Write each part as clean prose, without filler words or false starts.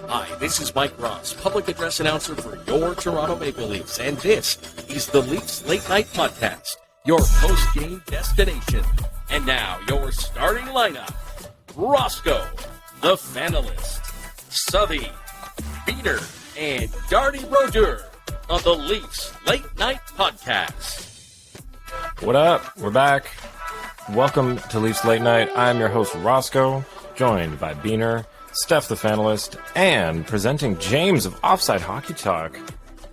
Hi, this is Mike Ross, public address announcer for your Toronto Maple Leafs, and this is the Leafs Late Night Podcast, your post-game destination. And now, your starting lineup: Roscoe, the Fanalyst, Southey, Biehner, and Darty Roger on the Leafs Late Night Podcast. What up? We're back. Welcome to Leafs Late Night. I'm your host, Roscoe, joined by Biehner, Steph the Fanalyst, and presenting James of Offside Hockey Talk.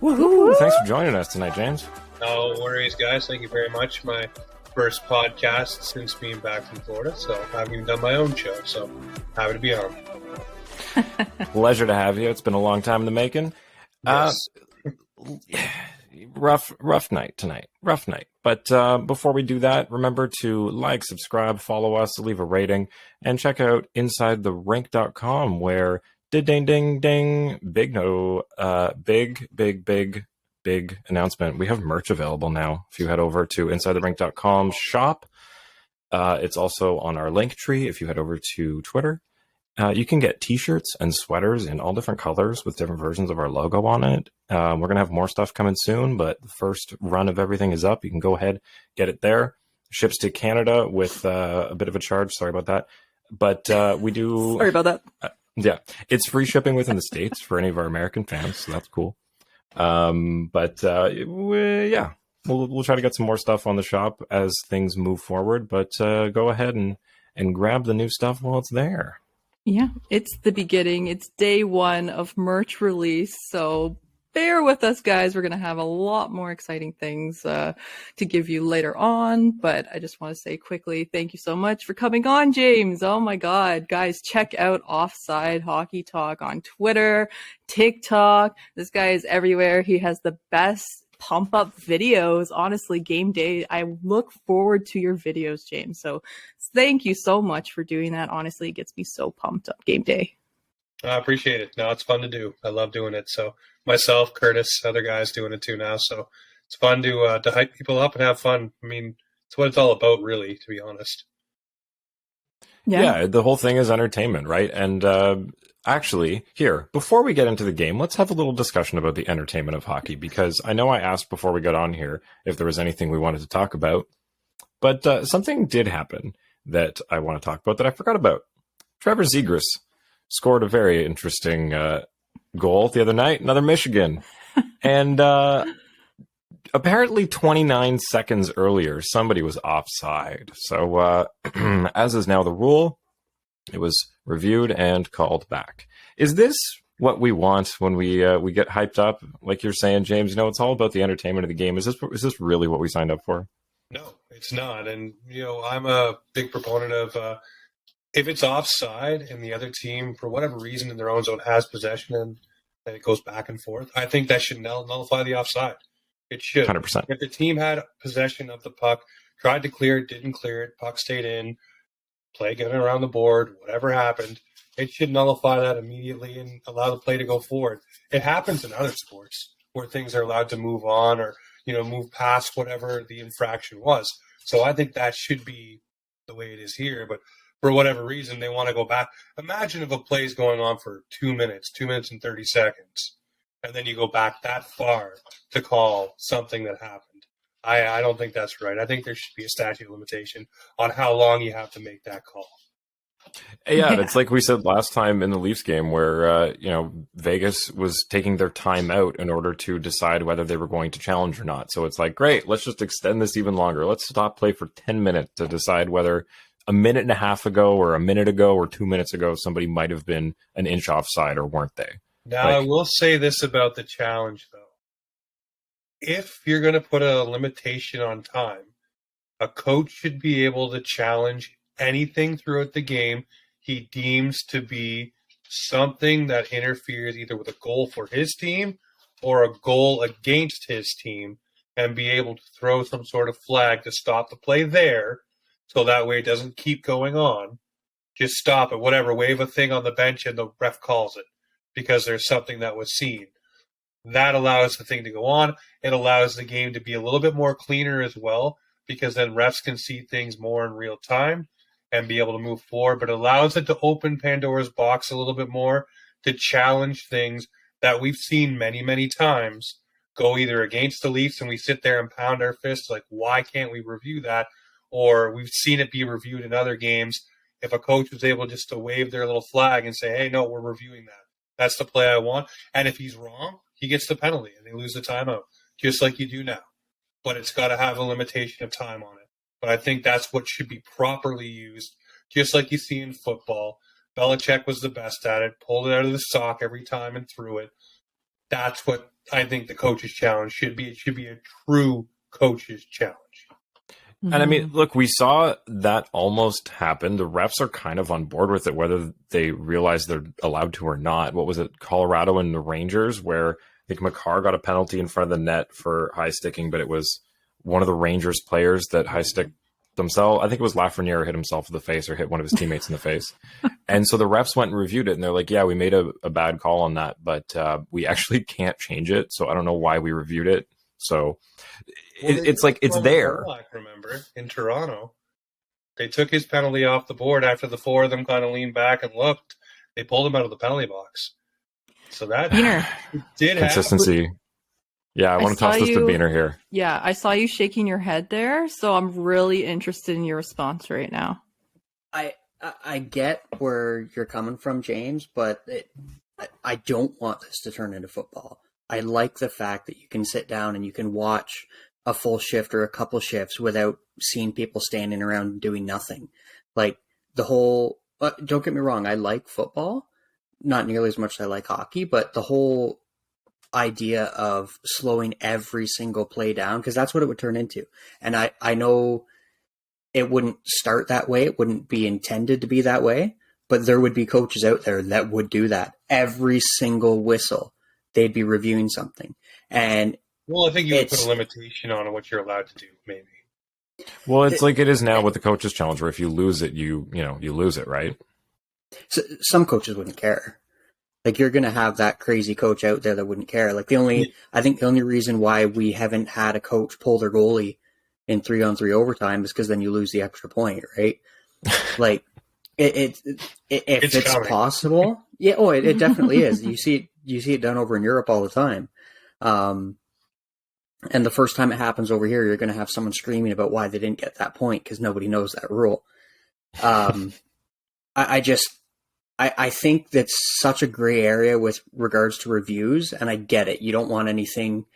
Woohoo! Thanks for joining us tonight, James. No worries, guys. Thank you very much. My first podcast since being back from Florida, so I haven't even done my own show, so happy to be on. Pleasure to have you. It's been a long time in the making. Yes. Rough night tonight. Rough night. But before we do that, remember to like, subscribe, follow us, leave a rating, and check out InsideTheRink.com, where ding ding ding, big announcement. We have merch available now. If you head over to InsideTheRink.com shop, it's also on our link tree. If you head over to Twitter, you can get t-shirts and sweaters in all different colors with different versions of our logo on it. We're going to have more stuff coming soon, but the first run of everything is up. You can go ahead, get it there. Ships to Canada with a bit of a charge. Sorry about that. But we do... Sorry about that. Yeah, it's free shipping within the States for any of our American fans, so that's cool. We'll try to get some more stuff on the shop as things move forward, but go ahead and grab the new stuff while it's there. Yeah, it's the beginning. It's day one of merch release, so bear with us, guys. We're going to have a lot more exciting things to give you later on, but I just want to say quickly, thank you so much for coming on, James. Oh my God, guys, check out Offside Hockey Talk on Twitter, TikTok. This guy is everywhere. He has the best pump up videos. Honestly, game day, I look forward to your videos, James. So thank you so much for doing that. Honestly, it gets me so pumped up game day. I appreciate it. No, it's fun to do. I love doing it. So myself, Curtis, other guys doing it too now. So it's fun to hype people up and have fun. I mean, it's what it's all about, really, to be honest. Yeah, the whole thing is entertainment, right? And actually, here, before we get into the game, let's have a little discussion about the entertainment of hockey, because I know I asked before we got on here if there was anything we wanted to talk about, but something did happen that I want to talk about that I forgot about. Trevor Zegras scored a very interesting goal the other night, another Michigan. And apparently 29 seconds earlier, somebody was offside. So as is now the rule, it was reviewed and called back. Is this what we want when we get hyped up? Like you're saying, James, it's all about the entertainment of the game. Is this really what we signed up for? No, it's not. And, I'm a big proponent of if it's offside and the other team, for whatever reason, in their own zone has possession and it goes back and forth, I think that should nullify the offside. It should. 100%. If the team had possession of the puck, tried to clear it, didn't clear it, puck stayed in, play getting around the board, whatever happened, it should nullify that immediately and allow the play to go forward. It happens in other sports where things are allowed to move on or, move past whatever the infraction was. So I think that should be the way it is here. But for whatever reason, they want to go back. Imagine if a play is going on for 2 minutes and 30 seconds, and then you go back that far to call something that happened. I don't think that's right. I think there should be a statute of limitation on how long you have to make that call. Yeah, it's like we said last time in the Leafs game where, Vegas was taking their time out in order to decide whether they were going to challenge or not. So it's like, great, let's just extend this even longer. Let's stop play for 10 minutes to decide whether a minute and a half ago or a minute ago or 2 minutes ago somebody might have been an inch offside or weren't they? Now, I will say this about the challenge, though. If you're going to put a limitation on time, a coach should be able to challenge anything throughout the game he deems to be something that interferes either with a goal for his team or a goal against his team, and be able to throw some sort of flag to stop the play there, so that way it doesn't keep going on. Just stop it, whatever, wave a thing on the bench and the ref calls it because there's something that was seen. That allows the thing to go on. It allows the game to be a little bit more cleaner as well, because then refs can see things more in real time and be able to move forward. But it allows it to open Pandora's box a little bit more to challenge things that we've seen many, many times go either against the Leafs and we sit there and pound our fists like, why can't we review that? Or we've seen it be reviewed in other games. If a coach was able just to wave their little flag and say, hey, no, we're reviewing that. That's the play I want. And if he's wrong, he gets the penalty and they lose the timeout, just like you do now. But it's got to have a limitation of time on it. But I think that's what should be properly used, just like you see in football. Belichick was the best at it, pulled it out of the sock every time and threw it. That's what I think the coach's challenge should be. It should be a true coach's challenge. And I mean, look, we saw that almost happen. The refs are kind of on board with it, whether they realize they're allowed to or not. What was it, Colorado and the Rangers, where I think Makar got a penalty in front of the net for high sticking, but it was one of the Rangers players that high stick themselves. I think it was Lafreniere hit himself in the face or hit one of his teammates in the face. And so the refs went and reviewed it, and they're like, yeah, we made a bad call on that, but we actually can't change it. So I don't know why we reviewed it. So it's like it's there. Remember, in Toronto, they took his penalty off the board after the four of them kind of leaned back and looked. They pulled him out of the penalty box. So that did consistency. Happen. Yeah, I want to toss this to Biehner here. Yeah, I saw you shaking your head there, so I'm really interested in your response right now. I get where you're coming from, James, but I don't want this to turn into football. I like the fact that you can sit down and you can watch a full shift or a couple shifts without seeing people standing around doing nothing. Like the whole, don't get me wrong, I like football, not nearly as much as I like hockey, but the whole idea of slowing every single play down, because that's what it would turn into. And I know it wouldn't start that way. It wouldn't be intended to be that way, but there would be coaches out there that would do that. Every single whistle, they'd be reviewing something. And well, I think you would put a limitation on what you're allowed to do, maybe. Well, it's like it is now with the coach's challenge, where if you lose it, you lose it, right? So, some coaches wouldn't care. Like, you're going to have that crazy coach out there that wouldn't care. Like, I think the only reason why we haven't had a coach pull their goalie in 3-on-3 overtime is because then you lose the extra point, right? Like, if it's possible, yeah. Oh, it definitely is. You see it done over in Europe all the time. And the first time it happens over here, you're going to have someone screaming about why they didn't get that point because nobody knows that rule. I think that's such a gray area with regards to reviews, and I get it. You don't want anything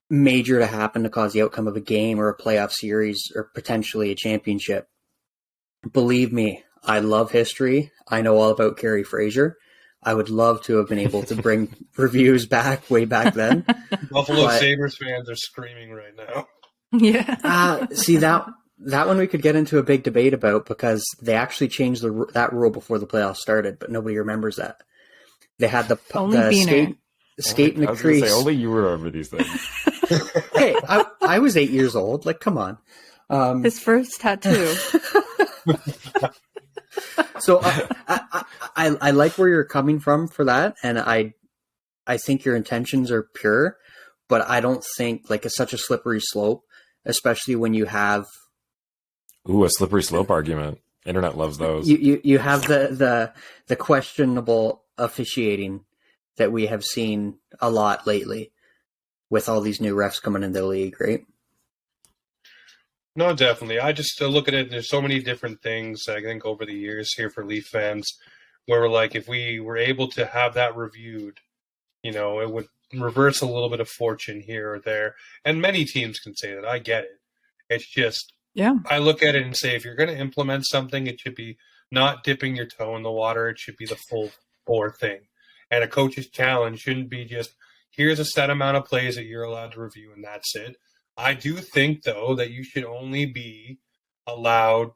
major to happen to cause the outcome of a game or a playoff series or potentially a championship. Believe me, I love history. I know all about Kerry Fraser. I would love to have been able to bring reviews back way back then. Buffalo Sabres fans are screaming right now. Yeah. See, that one we could get into a big debate about because they actually changed that rule before the playoffs started, but nobody remembers that. They had the skate in the crease. Only you remember these things. Hey, I was 8 years old. Like, come on. His first tattoo. So I like where you're coming from for that, and I think your intentions are pure, but I don't think like it's such a slippery slope, especially when you have a slippery slope argument. Internet loves those. You have the questionable officiating that we have seen a lot lately with all these new refs coming into the league, right? No, definitely. I just look at it. There's so many different things, I think, over the years here for Leaf fans where we're like, if we were able to have that reviewed, it would reverse a little bit of fortune here or there. And many teams can say that. I get it. It's just, I look at it and say, if you're going to implement something, it should be not dipping your toe in the water. It should be the full bore thing. And a coach's challenge shouldn't be just, here's a set amount of plays that you're allowed to review, and that's it. I do think, though, that you should only be allowed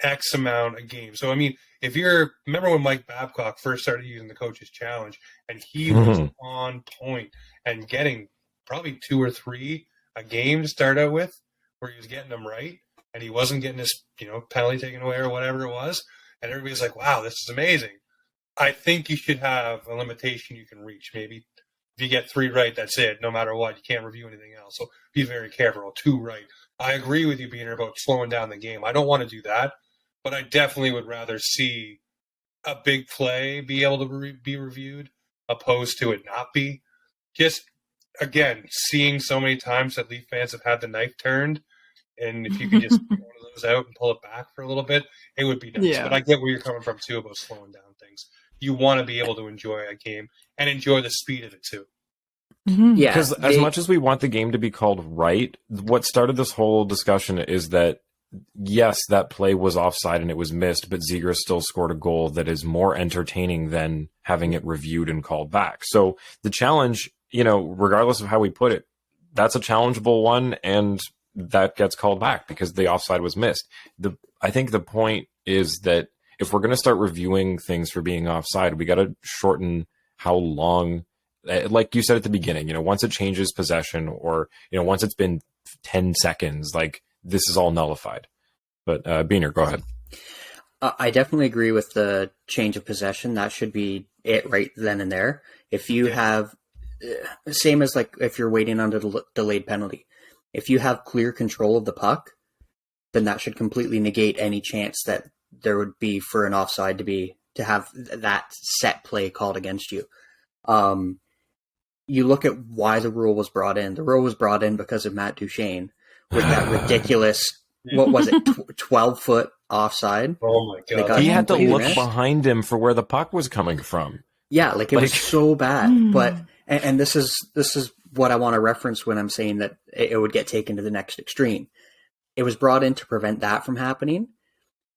X amount of games. So, I mean, remember when Mike Babcock first started using the coach's challenge, and he was on point and getting probably 2 or 3 a game to start out with, where he was getting them right, and he wasn't getting his, penalty taken away or whatever it was, and everybody's like, wow, this is amazing. I think you should have a limitation you can reach. Maybe if you get 3 right, that's it. No matter what, you can't review anything else. So be very careful. 2 right. I agree with you, Biehner, about slowing down the game. I don't want to do that, but I definitely would rather see a big play be able to be reviewed, opposed to it not be. Just, again, seeing so many times that Leaf fans have had the knife turned, and if you could just get one of those out and pull it back for a little bit, it would be nice. Yeah. But I get where you're coming from, too, about slowing down things. You want to be able to enjoy a game and enjoy the speed of it, too. Mm-hmm. Yeah, Because as much as we want the game to be called right, what started this whole discussion is that, yes, that play was offside and it was missed, but Zegras still scored a goal that is more entertaining than having it reviewed and called back. So the challenge, regardless of how we put it, that's a challengeable one, and that gets called back because the offside was missed. I think the point is that if we're going to start reviewing things for being offside, we got to shorten how long, like you said at the beginning, once it changes possession or, once it's been 10 seconds, like this is all nullified. But Biehner, go ahead. I definitely agree with the change of possession. That should be it right then and there. If you have, same as like if you're waiting on the delayed penalty, if you have clear control of the puck, then that should completely negate any chance that there would be for an offside to have that set play called against you. You look at why the rule was brought in. The rule was brought in because of Matt Duchene with that ridiculous, what was it, 12-foot offside? Oh my God. He had to look missed. behind him for where the puck was coming from. Yeah, like it was so bad. But and this is what I want to reference when I'm saying that it would get taken to the next extreme. It was brought in to prevent that from happening.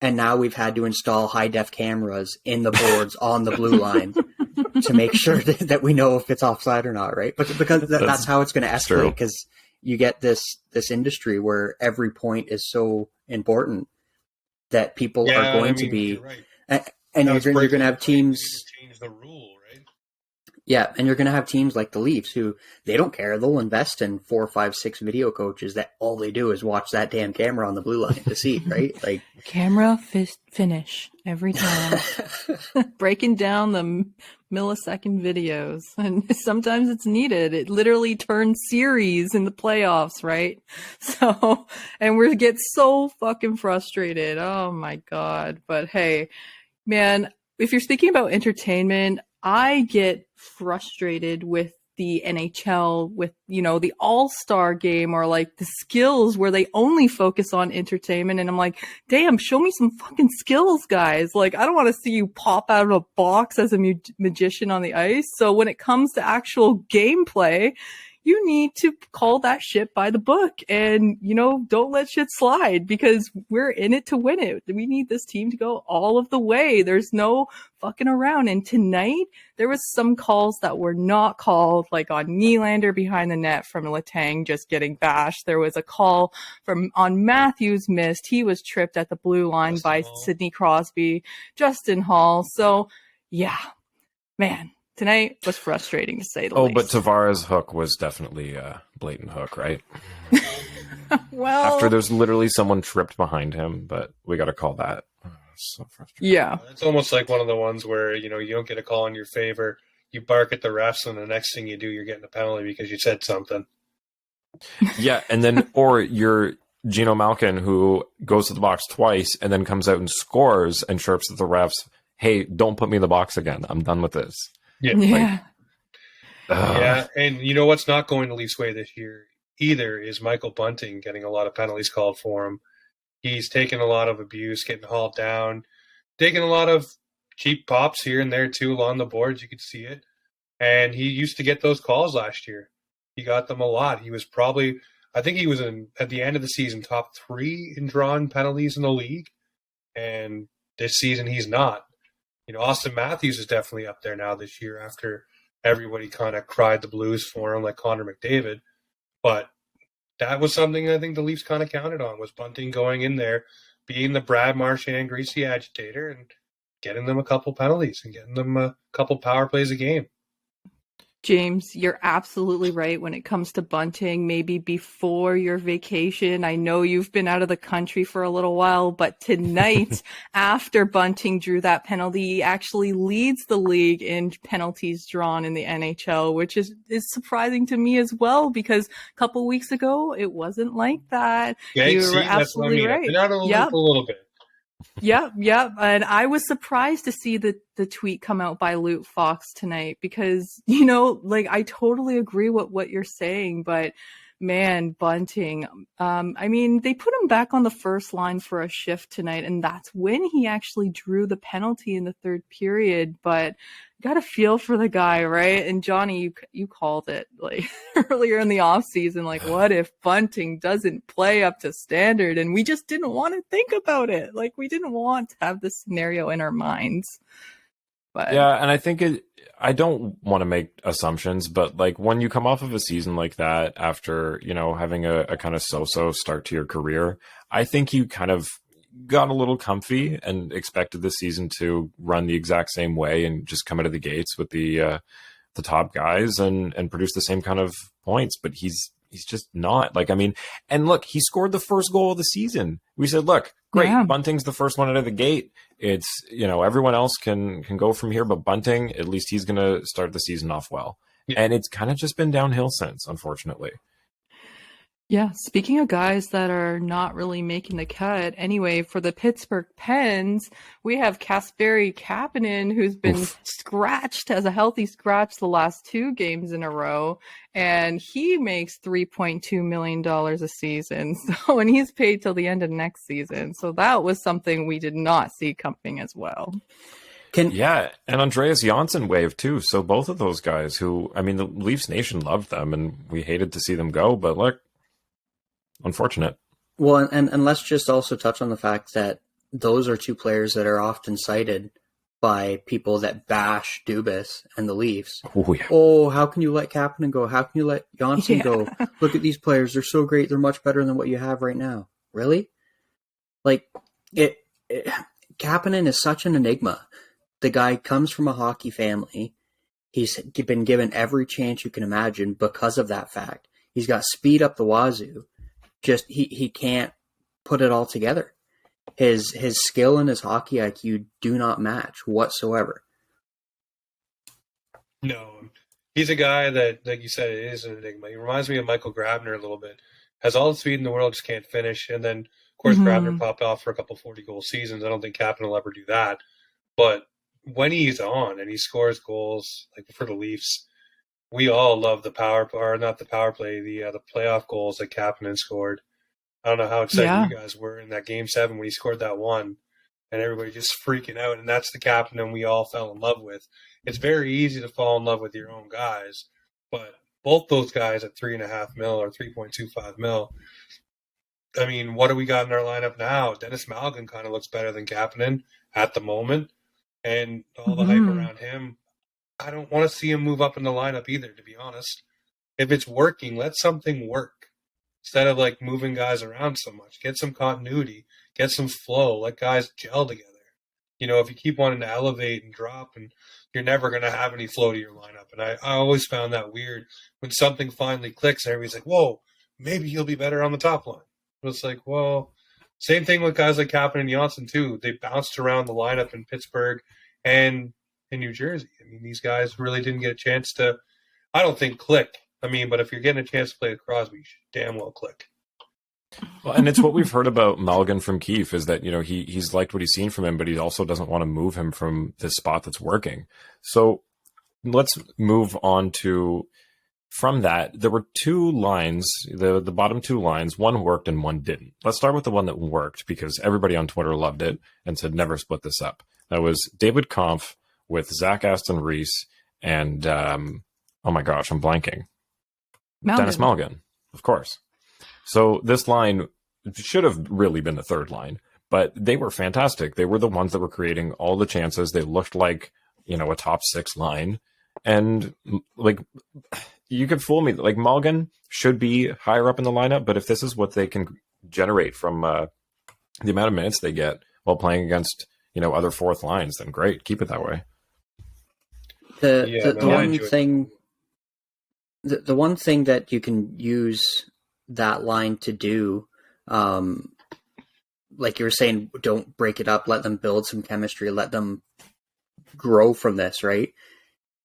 And now we've had to install high-def cameras in the boards on the blue line to make sure that we know if it's offside or not, right? But because that's how it's going to escalate, because you get this industry where every point is so important that people are going to be... You're right. And you're going to have teams... Change the rule, right? Yeah, and you're going to have teams like the Leafs who, they don't care. They'll invest in 4, 5, 6 video coaches that all they do is watch that damn camera on the blue line to see, right? Like Camera finish every time. Breaking down the millisecond videos. And sometimes it's needed. It literally turns series in the playoffs, right? So, and we get so fucking frustrated. Oh my God. But hey, man, if you're speaking about entertainment, I get frustrated with the NHL, with, the all-star game, or like the skills where they only focus on entertainment. And I'm like, damn, show me some fucking skills, guys. Like, I don't want to see you pop out of a box as a magician on the ice. So when it comes to actual gameplay, you need to call that shit by the book and, don't let shit slide, because we're in it to win it. We need this team to go all of the way. There's no fucking around. And tonight there was some calls that were not called, like on Nylander behind the net from Letang just getting bashed. There was a call on Matthews missed. He was tripped at the blue line by Sidney Crosby, Justin Hall. So yeah, man. Tonight was frustrating, to say the least. But Tavares' hook was definitely a blatant hook, right? Well, after there's literally someone tripped behind him, but we got to call that. Oh, so frustrating. Yeah. It's almost like one of the ones where, you don't get a call in your favor. You bark at the refs, and the next thing you do, you're getting a penalty because you said something. Yeah, and then, or you're Gino Malkin, who goes to the box twice and then comes out and scores and chirps at the refs, hey, don't put me in the box again. I'm done with this. Yeah. Yeah, and you know what's not going the Leafs' way this year either is Michael Bunting getting a lot of penalties called for him. He's taken a lot of abuse, getting hauled down, taking a lot of cheap pops here and there too along the boards. You could see it. And he used to get those calls last year. He got them a lot. He was probably, I think he was at the end of the season, top 3 in drawn penalties in the league. And this season he's not. Austin Matthews is definitely up there now this year after everybody kind of cried the blues for him, like Connor McDavid. But that was something I think the Leafs kind of counted on, was Bunting going in there, being the Brad Marchand greasy agitator and getting them a couple penalties and getting them a couple power plays a game. James, you're absolutely right when it comes to Bunting. Maybe before your vacation, I know you've been out of the country for a little while, but tonight, after Bunting drew that penalty, he actually leads the league in penalties drawn in the NHL, which is surprising to me as well, because a couple weeks ago, it wasn't like that. Yeah, you were absolutely right. I've been out of the loop a little bit. Yeah, yeah. And I was surprised to see the tweet come out by Luke Fox tonight because, like I totally agree with what you're saying, but man, Bunting, I mean, they put him back on the first line for a shift tonight, and that's when he actually drew the penalty in the third period. But got a feel for the guy, right? And Johnny, you called it like earlier in the off season, like what if Bunting doesn't play up to standard? And we just didn't want to think about it. Like we didn't want to have this scenario in our minds. But yeah, and I think I don't want to make assumptions, but like when you come off of a season like that after, having a kind of so-so start to your career, I think you kind of got a little comfy and expected the season to run the exact same way and just come out of the gates with the top guys and produce the same kind of points. But he's just not. Like, I mean, and look, he scored the first goal of the season. We said, look, great, yeah. Bunting's the first one out of the gate. It's, everyone else can go from here, but Bunting, at least he's going to start the season off well. Yeah. And it's kind of just been downhill since, unfortunately. Yeah, speaking of guys that are not really making the cut, anyway, for the Pittsburgh Pens, we have Kasperi Kapanen, who's been scratched as a healthy scratch the last 2 games in a row, and he makes $3.2 million a season. So, and he's paid till the end of next season. So that was something we did not see coming as well. Yeah, and Andreas Janssen waved too. So both of those guys who, I mean, the Leafs Nation loved them, and we hated to see them go, but look, unfortunate. Well, and let's just also touch on the fact that those are 2 players that are often cited by people that bash Dubas and the Leafs. Oh, yeah. Oh, how can you let Kapanen go? How can you let Johnson go? Look at these players. They're so great. They're much better than what you have right now. Really? Like, Kapanen is such an enigma. The guy comes from a hockey family. He's been given every chance you can imagine because of that fact. He's got speed up the wazoo. Just he can't put it all together. His skill and his hockey IQ do not match whatsoever. No, he's a guy that, like you said, it is an enigma. He reminds me of Michael Grabner a little bit. Has all the speed in the world, just can't finish. And then, of course, Grabner popped off for a couple 40-goal seasons. I don't think Kapanen will ever do that. But when he's on and he scores goals, like for the Leafs, we all love the playoff goals that Kapanen scored. I don't know how excited you guys were in that Game 7 when he scored that one, and everybody just freaking out. And that's the Kapanen we all fell in love with. It's very easy to fall in love with your own guys, but both those guys at $3.5 million or $3.25 million. I mean, what do we got in our lineup now? Dennis Malgin kind of looks better than Kapanen at the moment, and all the hype around him. I don't want to see him move up in the lineup either, to be honest. If it's working, let something work. Instead of like moving guys around so much. Get some continuity. Get some flow. Let guys gel together. If you keep wanting to elevate and drop, and you're never going to have any flow to your lineup. And I always found that weird when something finally clicks and everybody's like, whoa, maybe he'll be better on the top line. But it's like, well, same thing with guys like Kapanen and Janssen too. They bounced around the lineup in Pittsburgh and in New Jersey. I mean, these guys really didn't get a chance to, I don't think, click. I mean, but if you're getting a chance to play with Crosby, you should damn well click. Well, and it's what we've heard about Malgin from Keefe is that, he's liked what he's seen from him, but he also doesn't want to move him from this spot that's working. So let's move on to, from that, there were 2 lines, the bottom 2 lines, one worked and one didn't. Let's start with the one that worked because everybody on Twitter loved it and said, never split this up. That was David Kampf with Zach Aston Reese and, oh my gosh, I'm blanking. Dennis Malgin, of course. So this line should have really been the third line, but they were fantastic. They were the ones that were creating all the chances. They looked like, a top 6 line. And like, you could fool me. Like Malgin should be higher up in the lineup, but if this is what they can generate from the amount of minutes they get while playing against, other fourth lines, then great. Keep it that way. The one thing that you can use that line to do, like you were saying, don't break it up, let them build some chemistry, let them grow from this, right?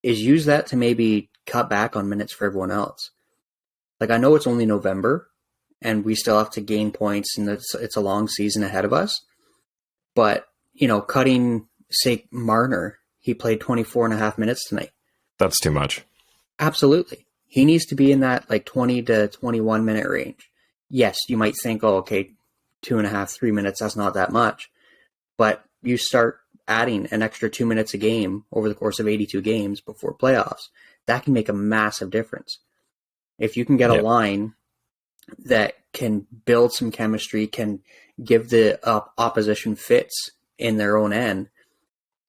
Is use that to maybe cut back on minutes for everyone else. Like, I know it's only November and we still have to gain points and it's a long season ahead of us, But, cutting, say, Marner, he played 24 and a half minutes tonight. That's too much. Absolutely. He needs to be in that 20 to 21 minute range. Yes, you might think, 2.5, 3 minutes, that's not that much. But you start adding an extra 2 minutes a game over the course of 82 games before playoffs. That can make a massive difference. If you can get a line that can build some chemistry, can give the opposition fits in their own end,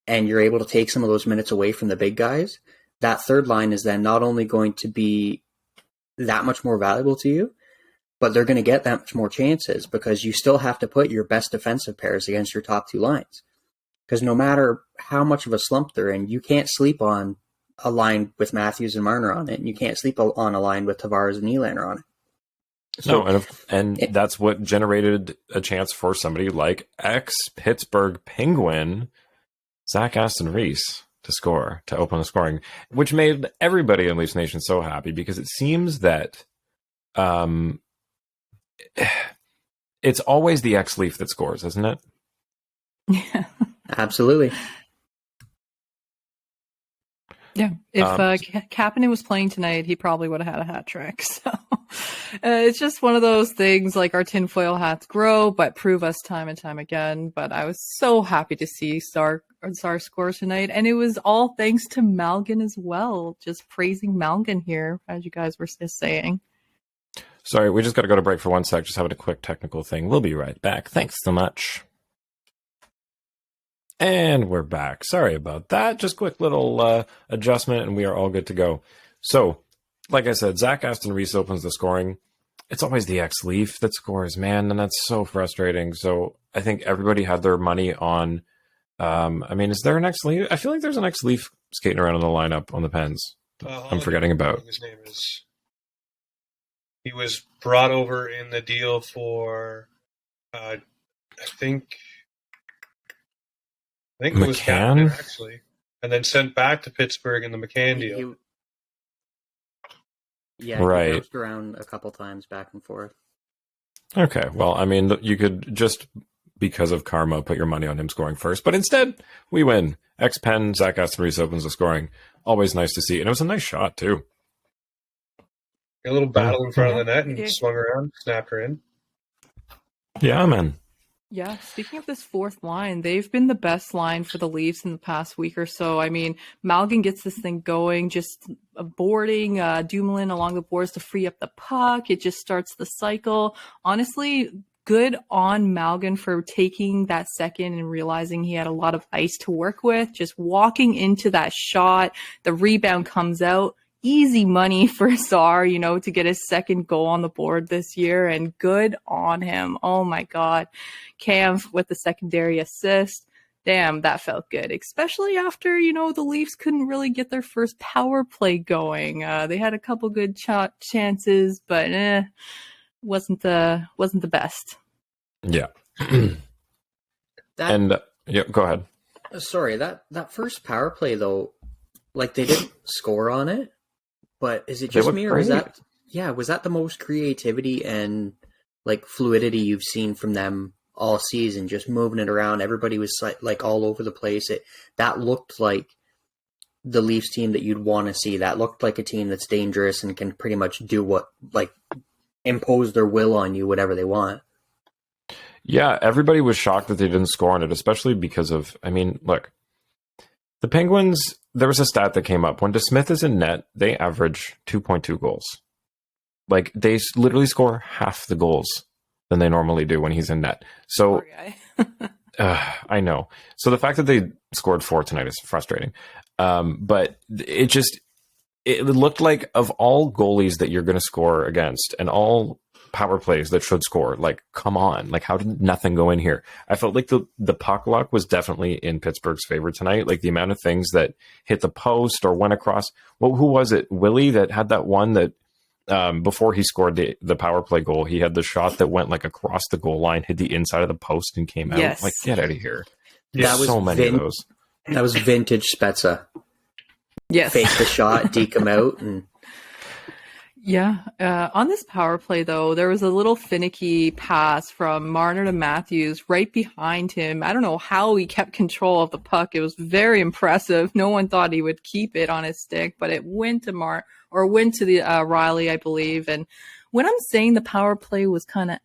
and you're able to take some of those minutes away from the big guys, that third line is then not only going to be that much more valuable to you, but they're going to get that much more chances because you still have to put your best defensive pairs against your top two lines. Because no matter how much of a slump they're in, you can't sleep on a line with Matthews and Marner on it, and you can't sleep on a line with Tavares and Nylander on it. So, and that's what generated a chance for somebody like ex-Pittsburgh Penguin, Zach Aston Reese, to score, to open the scoring, which made everybody in Leafs Nation so happy because it seems that it's always the ex-Leaf that scores, isn't it? Yeah, absolutely. Yeah, if Kapanen was playing tonight, he probably would have had a hat trick. So it's just one of those things, like our tinfoil hats grow, but prove us time and time again. But I was so happy to see Star score tonight, and it was all thanks to Malgin as well. Just praising Malgin here, as you guys were just saying. Sorry, we just got to go to break for 1 sec. Just having a quick technical thing. We'll be right back. Thanks so much. And we're back. Sorry about that. Just quick little adjustment, and we are all good to go. So, like I said, Zach Aston Reese opens the scoring. It's always the ex-Leaf that scores, man, and that's so frustrating. So I think everybody had their money on... is there an ex-Leaf? I feel like there's an ex-Leaf skating around in the lineup on the Pens. I'm forgetting about. His name is... He was brought over in the deal for, I think it was McCann, actually, and then sent back to Pittsburgh in the McCann deal. He bounced around a couple times back and forth. Okay, well, you could just, because of karma, put your money on him scoring first, but instead, we win. Ex-Pen, Zach Aston Reese opens the scoring. Always nice to see, and it was a nice shot, too. A little battle in front of the net and swung around, snapped her in. Yeah, man. Yeah, speaking of this fourth line, they've been the best line for the Leafs in the past week or so. Malgin gets this thing going, just boarding Dumoulin along the boards to free up the puck. It just starts the cycle. Honestly, good on Malgin for taking that second and realizing he had a lot of ice to work with, just walking into that shot. The rebound comes out. Easy money for Tsar, to get his second goal on the board this year, and good on him. Oh my God. Cam with the secondary assist. Damn, that felt good, especially after, the Leafs couldn't really get their first power play going. They had a couple good chances, but wasn't the best. Yeah. Go ahead. Sorry, that first power play though, they didn't score on it. But is it just me, or was that the most creativity and fluidity you've seen from them all season? Just moving it around, everybody was all over the place. That looked like the Leafs team that you'd want to see. That looked like a team that's dangerous and can pretty much do what impose their will on you, whatever they want. Yeah, everybody was shocked that they didn't score on it, especially because of. Look, the Penguins. There was a stat that came up. When DeSmith is in net, they average 2.2 goals. They literally score half the goals than they normally do when he's in net. So, I know. So the fact that they scored 4 tonight is frustrating. But it looked like of all goalies that you're going to score against and all power plays that should score, come on, how did nothing go in here? I felt like the puck luck was definitely in Pittsburgh's favor tonight. The amount of things that hit the post or went across. Well, who was it? Willie that had that one that before he scored the power play goal, he had the shot that went across the goal line, hit the inside of the post and came out. Yes. Get out of here. That was so many of those. That was vintage Spezza. Yes. Fake the shot, deke him out, and Yeah. On this power play, though, there was a little finicky pass from Marner to Matthews right behind him. I don't know how he kept control of the puck. It was very impressive. No one thought he would keep it on his stick, but it went to went to the Riley, I believe. And when I'm saying the power play was kind of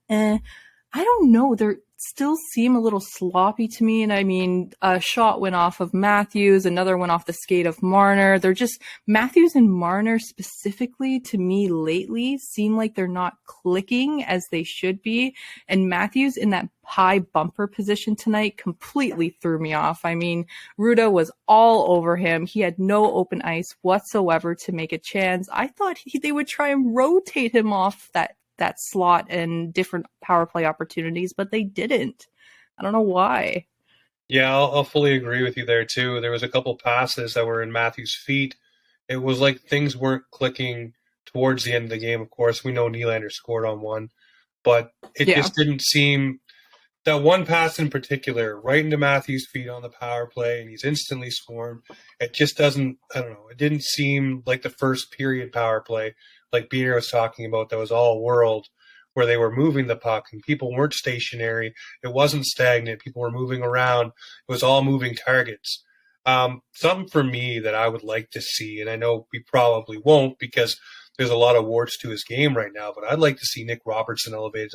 I don't know. They still seem a little sloppy to me. And I mean, a shot went off of Matthews, another went off the skate of Marner. They're just, Matthews and Marner specifically to me lately seem like they're not clicking as they should be. And Matthews in that high bumper position tonight completely threw me off. I mean, Ruda was all over him. He had no open ice whatsoever to make a chance. I thought they would try and rotate him off that slot and different power play opportunities, but they didn't. I don't know why. Yeah, I'll fully agree with you there too. There was a couple passes that were in Matthews' feet. It was like things weren't clicking towards the end of the game. Of course, we know Nylander scored on one, but it just didn't seem that one pass in particular, right into Matthews' feet on the power play, and he's instantly scored. It just doesn't, I don't know, it didn't seem like the first period power play like Biehner was talking about that was all world, where they were moving the puck and people weren't stationary. It wasn't stagnant. People were moving around. It was all moving targets. Something for me that I would like to see, and I know we probably won't because there's a lot of warts to his game right now, but I'd like to see Nick Robertson elevated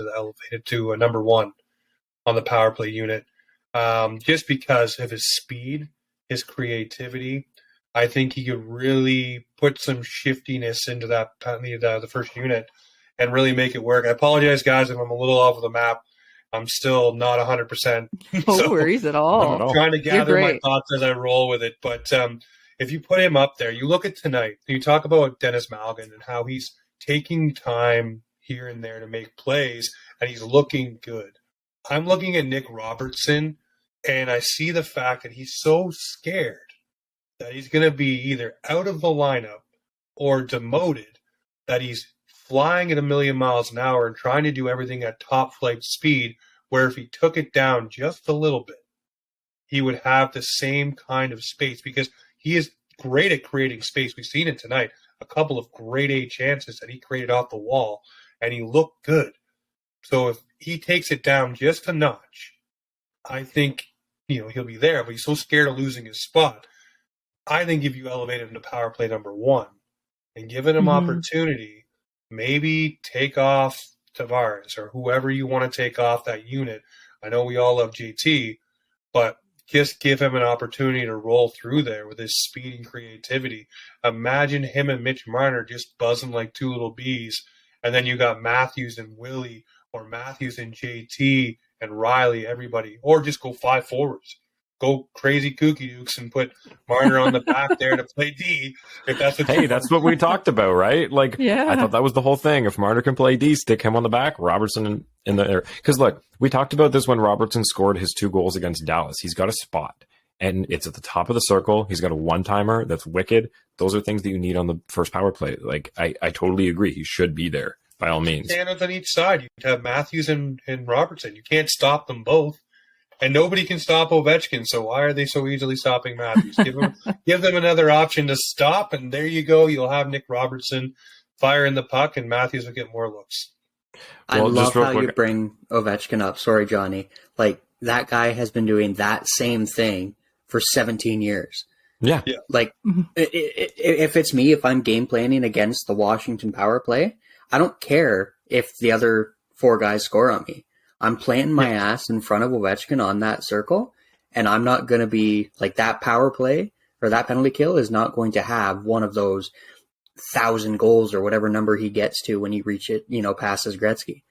to a number one on the power play unit, just because of his speed, his creativity. I think he could really put some shiftiness into the first unit and really make it work. I apologize, guys, if I'm a little off of the map. I'm still not 100%. No worries at all. I'm trying to gather my thoughts as I roll with it. But if you put him up there, you look at tonight, you talk about Dennis Malgin and how he's taking time here and there to make plays, and he's looking good. I'm looking at Nick Robertson, and I see the fact that he's so scared that he's going to be either out of the lineup or demoted, that he's flying at 1,000,000 miles an hour and trying to do everything at top flight speed, where if he took it down just a little bit, he would have the same kind of space, because he is great at creating space. We've seen it tonight, a couple of grade A chances that he created off the wall, and he looked good. So if he takes it down just a notch, I think he'll be there, but he's so scared of losing his spot. I think if you elevate him to power play number one and given him opportunity, maybe take off Tavares or whoever you want to take off that unit. I know we all love JT, but just give him an opportunity to roll through there with his speed and creativity. Imagine him and Mitch Marner just buzzing like two little bees, and then you got Matthews and Willie, or Matthews and JT and Riley, everybody, or just go 5 forwards. Go crazy kooky dukes and put Marner on the back there to play D. If that's what that's what we talked about, right? Like, I thought that was the whole thing. If Marner can play D, stick him on the back, Robertson in the air. Because look, we talked about this when Robertson scored his 2 goals against Dallas. He's got a spot, and it's at the top of the circle. He's got a one-timer that's wicked. Those are things that you need on the first power play. Like, I totally agree. He should be there by all means. Stand on each side. You have Matthews and Robertson. You can't stop them both. And nobody can stop Ovechkin, so why are they so easily stopping Matthews? Give them another option to stop, and there you go. You'll have Nick Robertson firing the puck, and Matthews will get more looks. I love how you bring Ovechkin up. Sorry, Johnny. Like, that guy has been doing that same thing for 17 years. Yeah. Like, if it's me, if I'm game planning against the Washington power play, I don't care if the other 4 guys score on me. I'm planting my ass in front of Ovechkin on that circle, and I'm not going to be like that power play or that penalty kill is not going to have one of those 1,000 goals or whatever number he gets to when he reach it, passes Gretzky.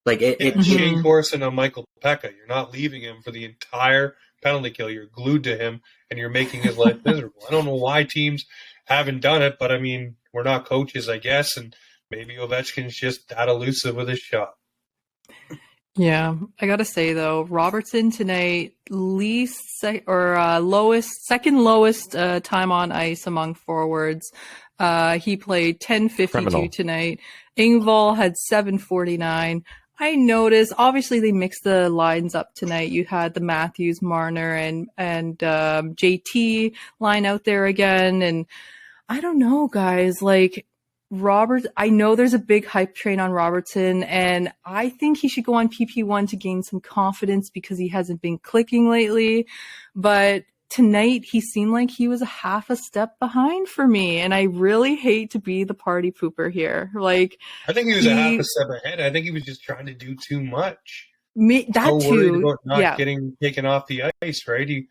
Like Shane Corson on Michael Pekka. You're not leaving him for the entire penalty kill. You're glued to him, and you're making his life miserable. I don't know why teams haven't done it, but I mean, we're not coaches, I guess, and maybe Ovechkin's just that elusive with his shot. Yeah, I gotta say though, Robertson tonight second lowest time on ice among forwards. He played 10:52 tonight. Engvall had 7:49. I noticed, obviously they mixed the lines up tonight. You had the Matthews, Marner, and JT line out there again, and I don't know, guys. Like, I know there's a big hype train on Robertson, and I think he should go on PP1 to gain some confidence because he hasn't been clicking lately. But tonight, he seemed like he was a half a step behind for me, and I really hate to be the party pooper here. Like, I think he was a half a step ahead. I think he was just trying to do too much. That so too. Worried about not getting taken off the ice, right? You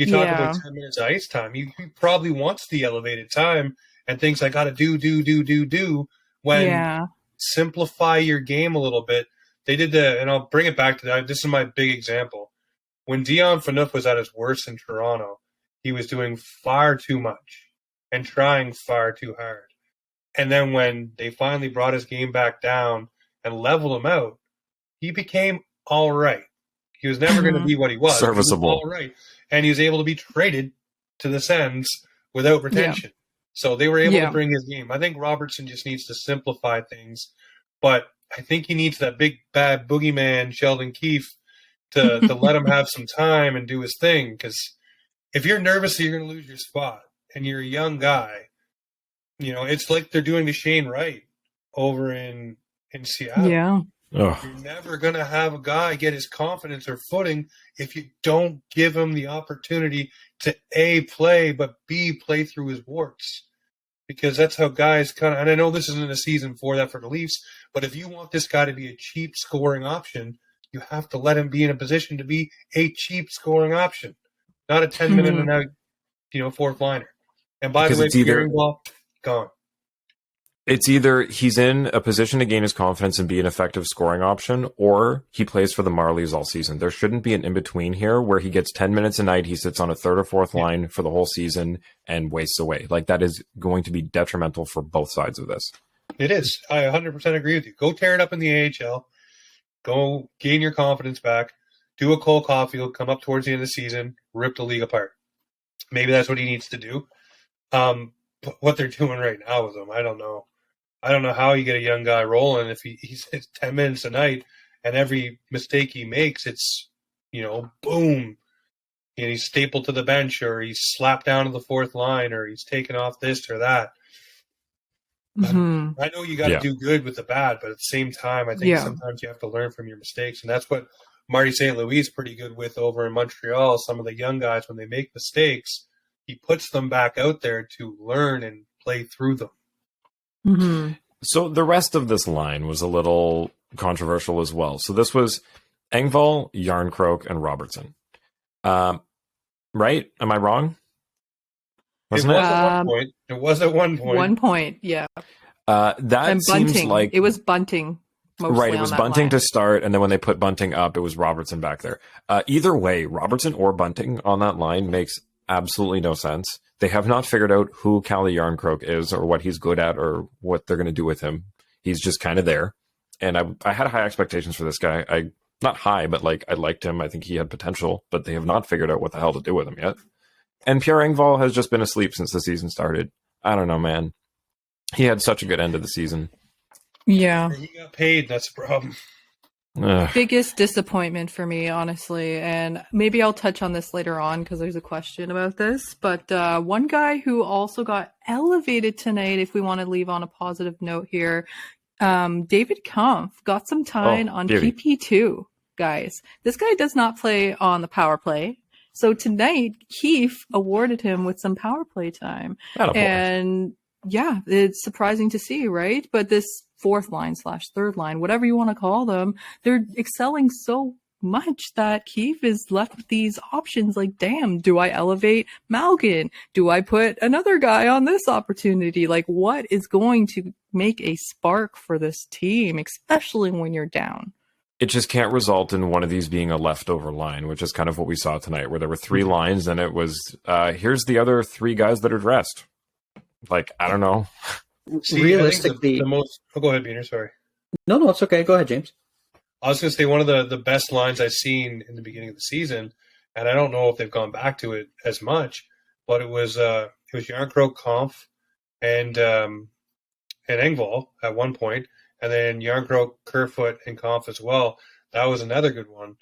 talk about 10 minutes of ice time. He probably wants the elevated time and thinks, I got to do. When simplify your game a little bit. They did and I'll bring it back to that. This is my big example. When Dion Phaneuf was at his worst in Toronto, he was doing far too much and trying far too hard. And then when they finally brought his game back down and leveled him out, he became all right. He was never going to be what he was. Serviceable. He was all right. And he was able to be traded to the Sens without retention. So they were able to bring his game. I think Robertson just needs to simplify things. But I think he needs that big, bad boogeyman, Sheldon Keefe, to let him have some time and do his thing. Because if you're nervous that you're going to lose your spot and you're a young guy, it's like they're doing to Shane Wright over in Seattle. Yeah. You're never going to have a guy get his confidence or footing if you don't give him the opportunity to A, play, but B, play through his warts. Because that's how guys and I know this isn't a season for that for the Leafs, but if you want this guy to be a cheap scoring option, you have to let him be in a position to be a cheap scoring option, not a 10-minute and out, fourth liner. And by the way, Pierre Engvall, gone. It's either he's in a position to gain his confidence and be an effective scoring option, or he plays for the Marlies all season. There shouldn't be an in-between here where he gets 10 minutes a night, he sits on a third or fourth line for the whole season and wastes away. Like, that is going to be detrimental for both sides of this. It is. I 100% agree with you. Go tear it up in the AHL. Go gain your confidence back. Do a Cole Caulfield, come up towards the end of the season, rip the league apart. Maybe that's what he needs to do. But what they're doing right now with him, I don't know. I don't know how you get a young guy rolling if he's 10 minutes a night and every mistake he makes, it's, boom. And he's stapled to the bench or he's slapped down to the fourth line or he's taken off this or that. I know you got to do good with the bad, but at the same time, I think sometimes you have to learn from your mistakes. And that's what Marty St. Louis is pretty good with over in Montreal. Some of the young guys, when they make mistakes, he puts them back out there to learn and play through them. So the rest of this line was a little controversial as well. So this was Engvall, Järnkrok, and Robertson. Right? Am I wrong? Wasn't it? At one point. It was at one point. 1 point, yeah. That seems like it was Bunting. Right, it was Bunting line to start, and then when they put Bunting up, it was Robertson back there. Either way, Robertson or Bunting on that line makes absolutely no sense. They have not figured out who Calle Järnkrok is or what he's good at or what they're going to do with him. He's just kind of there. And I had high expectations for this guy. Not high, but I liked him. I think he had potential, but they have not figured out what the hell to do with him yet. And Pierre Engvall has just been asleep since the season started. I don't know, man. He had such a good end of the season. Yeah. He got paid. That's the problem. Biggest disappointment for me, honestly, and maybe I'll touch on this later on because there's a question about this, but one guy who also got elevated tonight, if we want to leave on a positive note here, David Kampf got some time on PP2, guys. This guy does not play on the power play, so tonight Keefe awarded him with some power play time. And yeah, it's surprising to see, right? But this fourth line / third line, whatever you want to call them, they're excelling so much that Keefe is left with these options like, damn, do I elevate Malgin? Do I put another guy on this opportunity? Like, what is going to make a spark for this team, especially when you're down? It just can't result in one of these being a leftover line, which is kind of what we saw tonight, where there were 3 lines and it was, here's the other 3 guys that are dressed. Like, I don't know. See, realistically, the most. Oh, go ahead, Biehner. Sorry. No, it's okay. Go ahead, James. I was going to say one of the best lines I've seen in the beginning of the season, and I don't know if they've gone back to it as much, but it was Järnkrok, Kampf, and Engvall at one point, and then Järnkrok, Kerfoot, and Kampf as well. That was another good one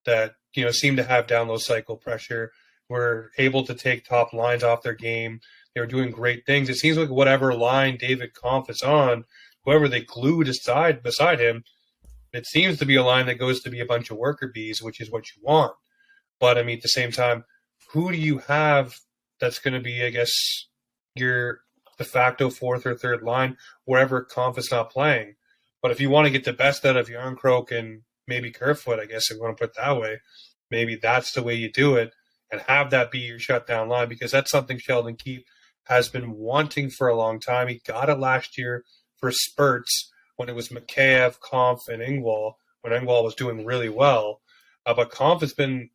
that seemed to have down low cycle pressure, were able to take top lines off their game. They were doing great things. It seems like whatever line David Kampf is on, whoever they glued beside him, it seems to be a line that goes to be a bunch of worker bees, which is what you want. But, I mean, at the same time, who do you have that's going to be, I guess, your de facto fourth or third line wherever Kampf is not playing? But if you want to get the best out of Yarncroke and maybe Kerfoot, I guess if you want to put it that way, maybe that's the way you do it and have that be your shutdown line, because that's something Sheldon Keefe has been wanting for a long time. He got it last year for spurts when it was Mikheyev, Kampf, and Engvall, when Engvall was doing really well. But Kampf has been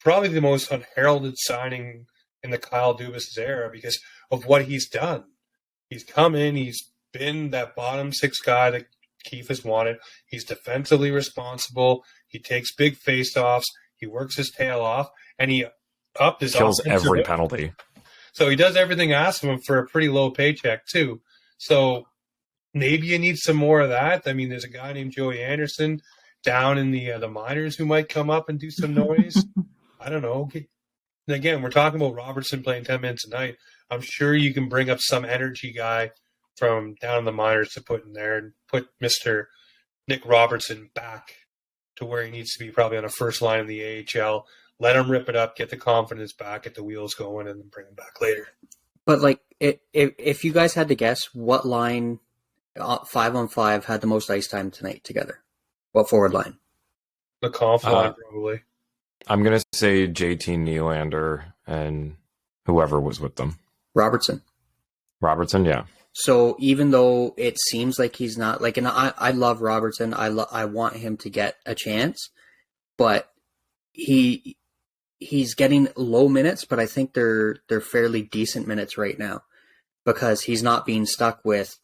probably the most unheralded signing in the Kyle Dubas' era because of what he's done. He's come in, he's been that bottom six guy that Keefe has wanted. He's defensively responsible. He takes big face-offs. He works his tail off, and he upped his kills every rate. penalty. So he does everything asked of him for a pretty low paycheck too. So maybe you need some more of that. I mean, there's a guy named Joey Anderson down in the minors who might come up and do some noise. I don't know. And again, we're talking about Robertson playing 10 minutes a night. I'm sure you can bring up some energy guy from down in the minors to put in there and put Mr. Nick Robertson back to where he needs to be, probably on a first line in the AHL. Let him rip it up, get the confidence back, get the wheels going, and then bring him back later. But, like, if you guys had to guess, what line 5-on-5 had the most ice time tonight together? What forward line? The conf line, probably. I'm going to say JT Nylander and whoever was with them. Robertson, yeah. So even though it seems like he's not, like, and I love Robertson, I want him to get a chance, but he's getting low minutes, but I think they're fairly decent minutes right now because he's not being stuck with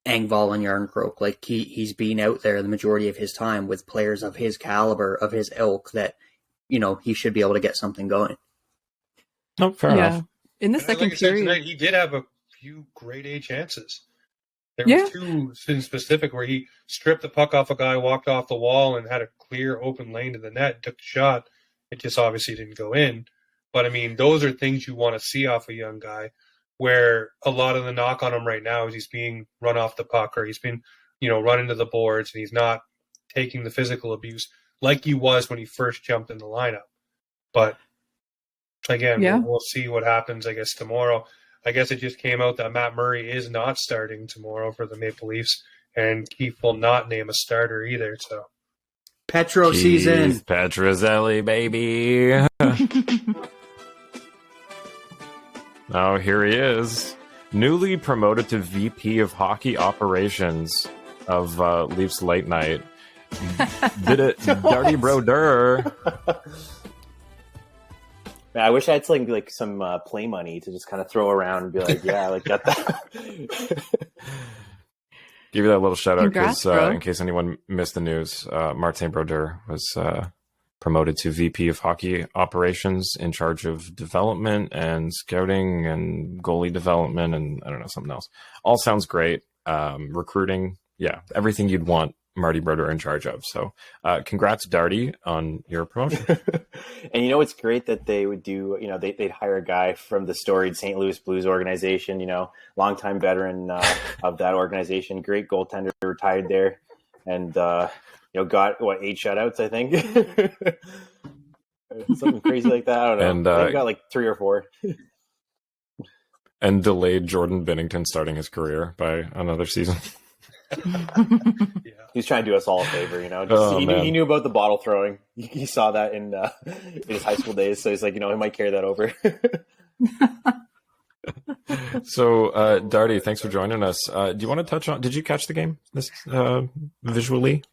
Engvall and Yarncroke. Like he's being out there the majority of his time with players of his caliber, of his ilk, that, you know, he should be able to get something going. No, fair enough. In the second period, tonight, he did have a few grade A chances. There was two in specific where he stripped the puck off a guy, walked off the wall, and had a clear open lane to the net, took the shot. It just obviously didn't go in. But, I mean, those are things you want to see off a young guy, where a lot of the knock on him right now is he's being run off the puck, or he's been, you know, run into the boards, and he's not taking the physical abuse like he was when he first jumped in the lineup. But, again, we'll see what happens, I guess, tomorrow. I guess it just came out that Matt Murray is not starting tomorrow for the Maple Leafs, and Keefe will not name a starter either. So, Petro season, Petrozelli, baby. Oh, here he is, newly promoted to VP of Hockey Operations of Leafs Late Night. Did it, Darty Broder. I wish I had like some play money to just kind of throw around and be like, yeah, I like got that. Give you that little shout out because in case anyone missed the news, Martin Brodeur was promoted to VP of Hockey Operations, in charge of development and scouting and goalie development and I don't know, something else. All sounds great. Recruiting, yeah, everything you'd want Marty Brodeur in charge of. So congrats, Darty, on your promotion. And you know, it's great that they would do, you know, they'd hire a guy from the storied St. Louis Blues organization, you know, longtime veteran of that organization, great goaltender, retired there, and, you know, got, 8 shutouts, I think. Something crazy like that. I don't know. And they got like 3 or 4. And delayed Jordan Binnington starting his career by another season. Yeah. He's trying to do us all a favor, you know. He knew about the bottle throwing. He saw that in his high school days, so he's like, you know, he might carry that over. So, Darty, thanks for joining us. Do you want to touch on? Did you catch the game visually?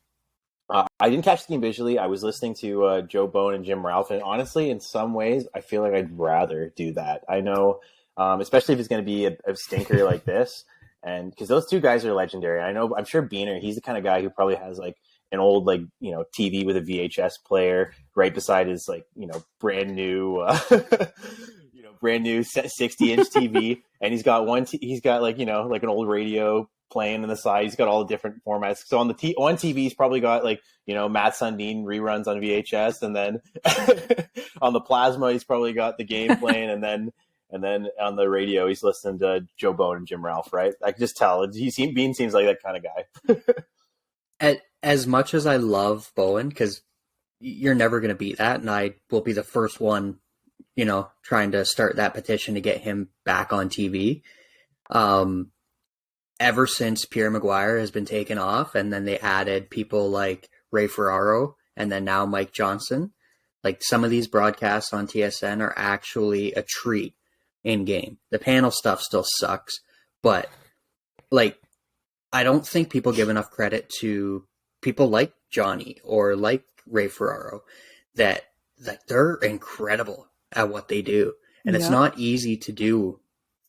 I didn't catch the game visually. I was listening to Joe Bone and Jim Ralph, and honestly, in some ways, I feel like I'd rather do that. I know, especially if it's going to be a stinker like this. And because those two guys are legendary. I'm sure Biehner, he's the kind of guy who probably has like an old, like, you know, TV with a VHS player right beside his, like, you know, brand new 60-inch TV. And he's got like, you know, like an old radio playing in the side. He's got all the different formats. So on on TV, he's probably got like, Matt Sundin reruns on VHS, and then on the plasma, he's probably got the game playing, and then on the radio, he's listening to Joe Bone and Jim Ralph. Right? I can just tell. Bean seems like that kind of guy. As much as I love Bowen, because you're never going to beat that, and I will be the first one, trying to start that petition to get him back on TV. Ever since Pierre Maguire has been taken off, and then they added people like Ray Ferraro, and then now Mike Johnson, like some of these broadcasts on TSN are actually a treat in game. The panel stuff still sucks, but like, I don't think people give enough credit to people like Johnny or like Ray Ferraro that they're incredible at what they do. And it's not easy to do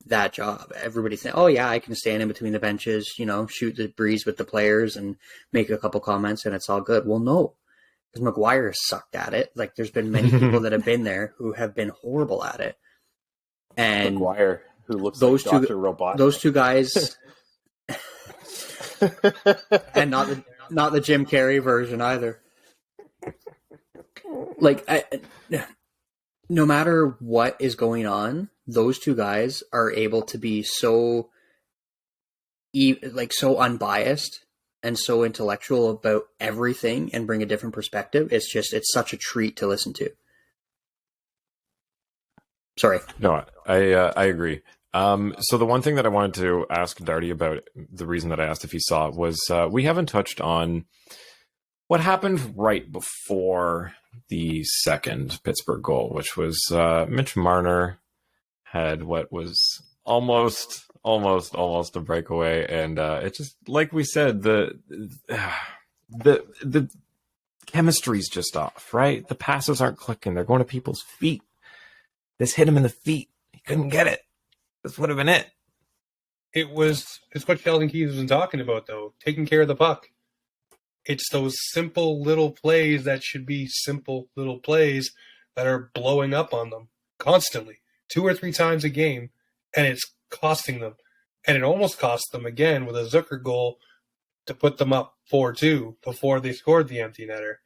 that job. Everybody saying, oh yeah, I can stand in between the benches, shoot the breeze with the players and make a couple comments and it's all good. Well, no, because Maguire sucked at it. Like there's been many people that have been there who have been horrible at it. And Maguire, who looks those like Dr. Robot. Those two guys, and not the Jim Carrey version either. Like, no matter what is going on, those two guys are able to be so unbiased and so intellectual about everything and bring a different perspective. It's such a treat to listen to. Sorry. No, I agree. So the one thing that I wanted to ask Darty about, the reason that I asked if he saw it, was we haven't touched on what happened right before the second Pittsburgh goal, which was Mitch Marner had what was almost a breakaway, and it just, like we said, the chemistry's just off, right? The passes aren't clicking; they're going to people's feet. This hit him in the feet; he couldn't get it. This would have been it. It's what Sheldon Keefe has been talking about, though, taking care of the puck. It's those simple little plays that should be simple little plays that are blowing up on them constantly, 2 or 3 times a game, and it's costing them. And it almost cost them again with a Zucker goal to put them up 4-2 before they scored the empty netter.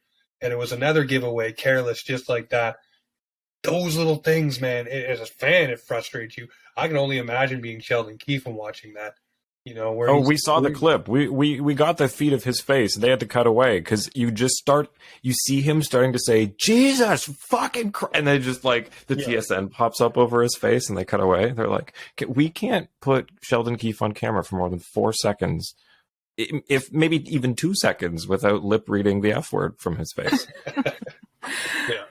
And it was another giveaway, careless, just like that. Those little things, man, as a fan, it frustrates you. I can only imagine being Sheldon Keefe and watching that. We saw the clip. We got the feed of his face. They had to cut away because you see him starting to say, Jesus fucking Christ. And they just like, the TSN pops up over his face and they cut away. They're like, we can't put Sheldon Keefe on camera for more than 4 seconds, if maybe even 2 seconds, without lip reading the F word from his face. Yeah.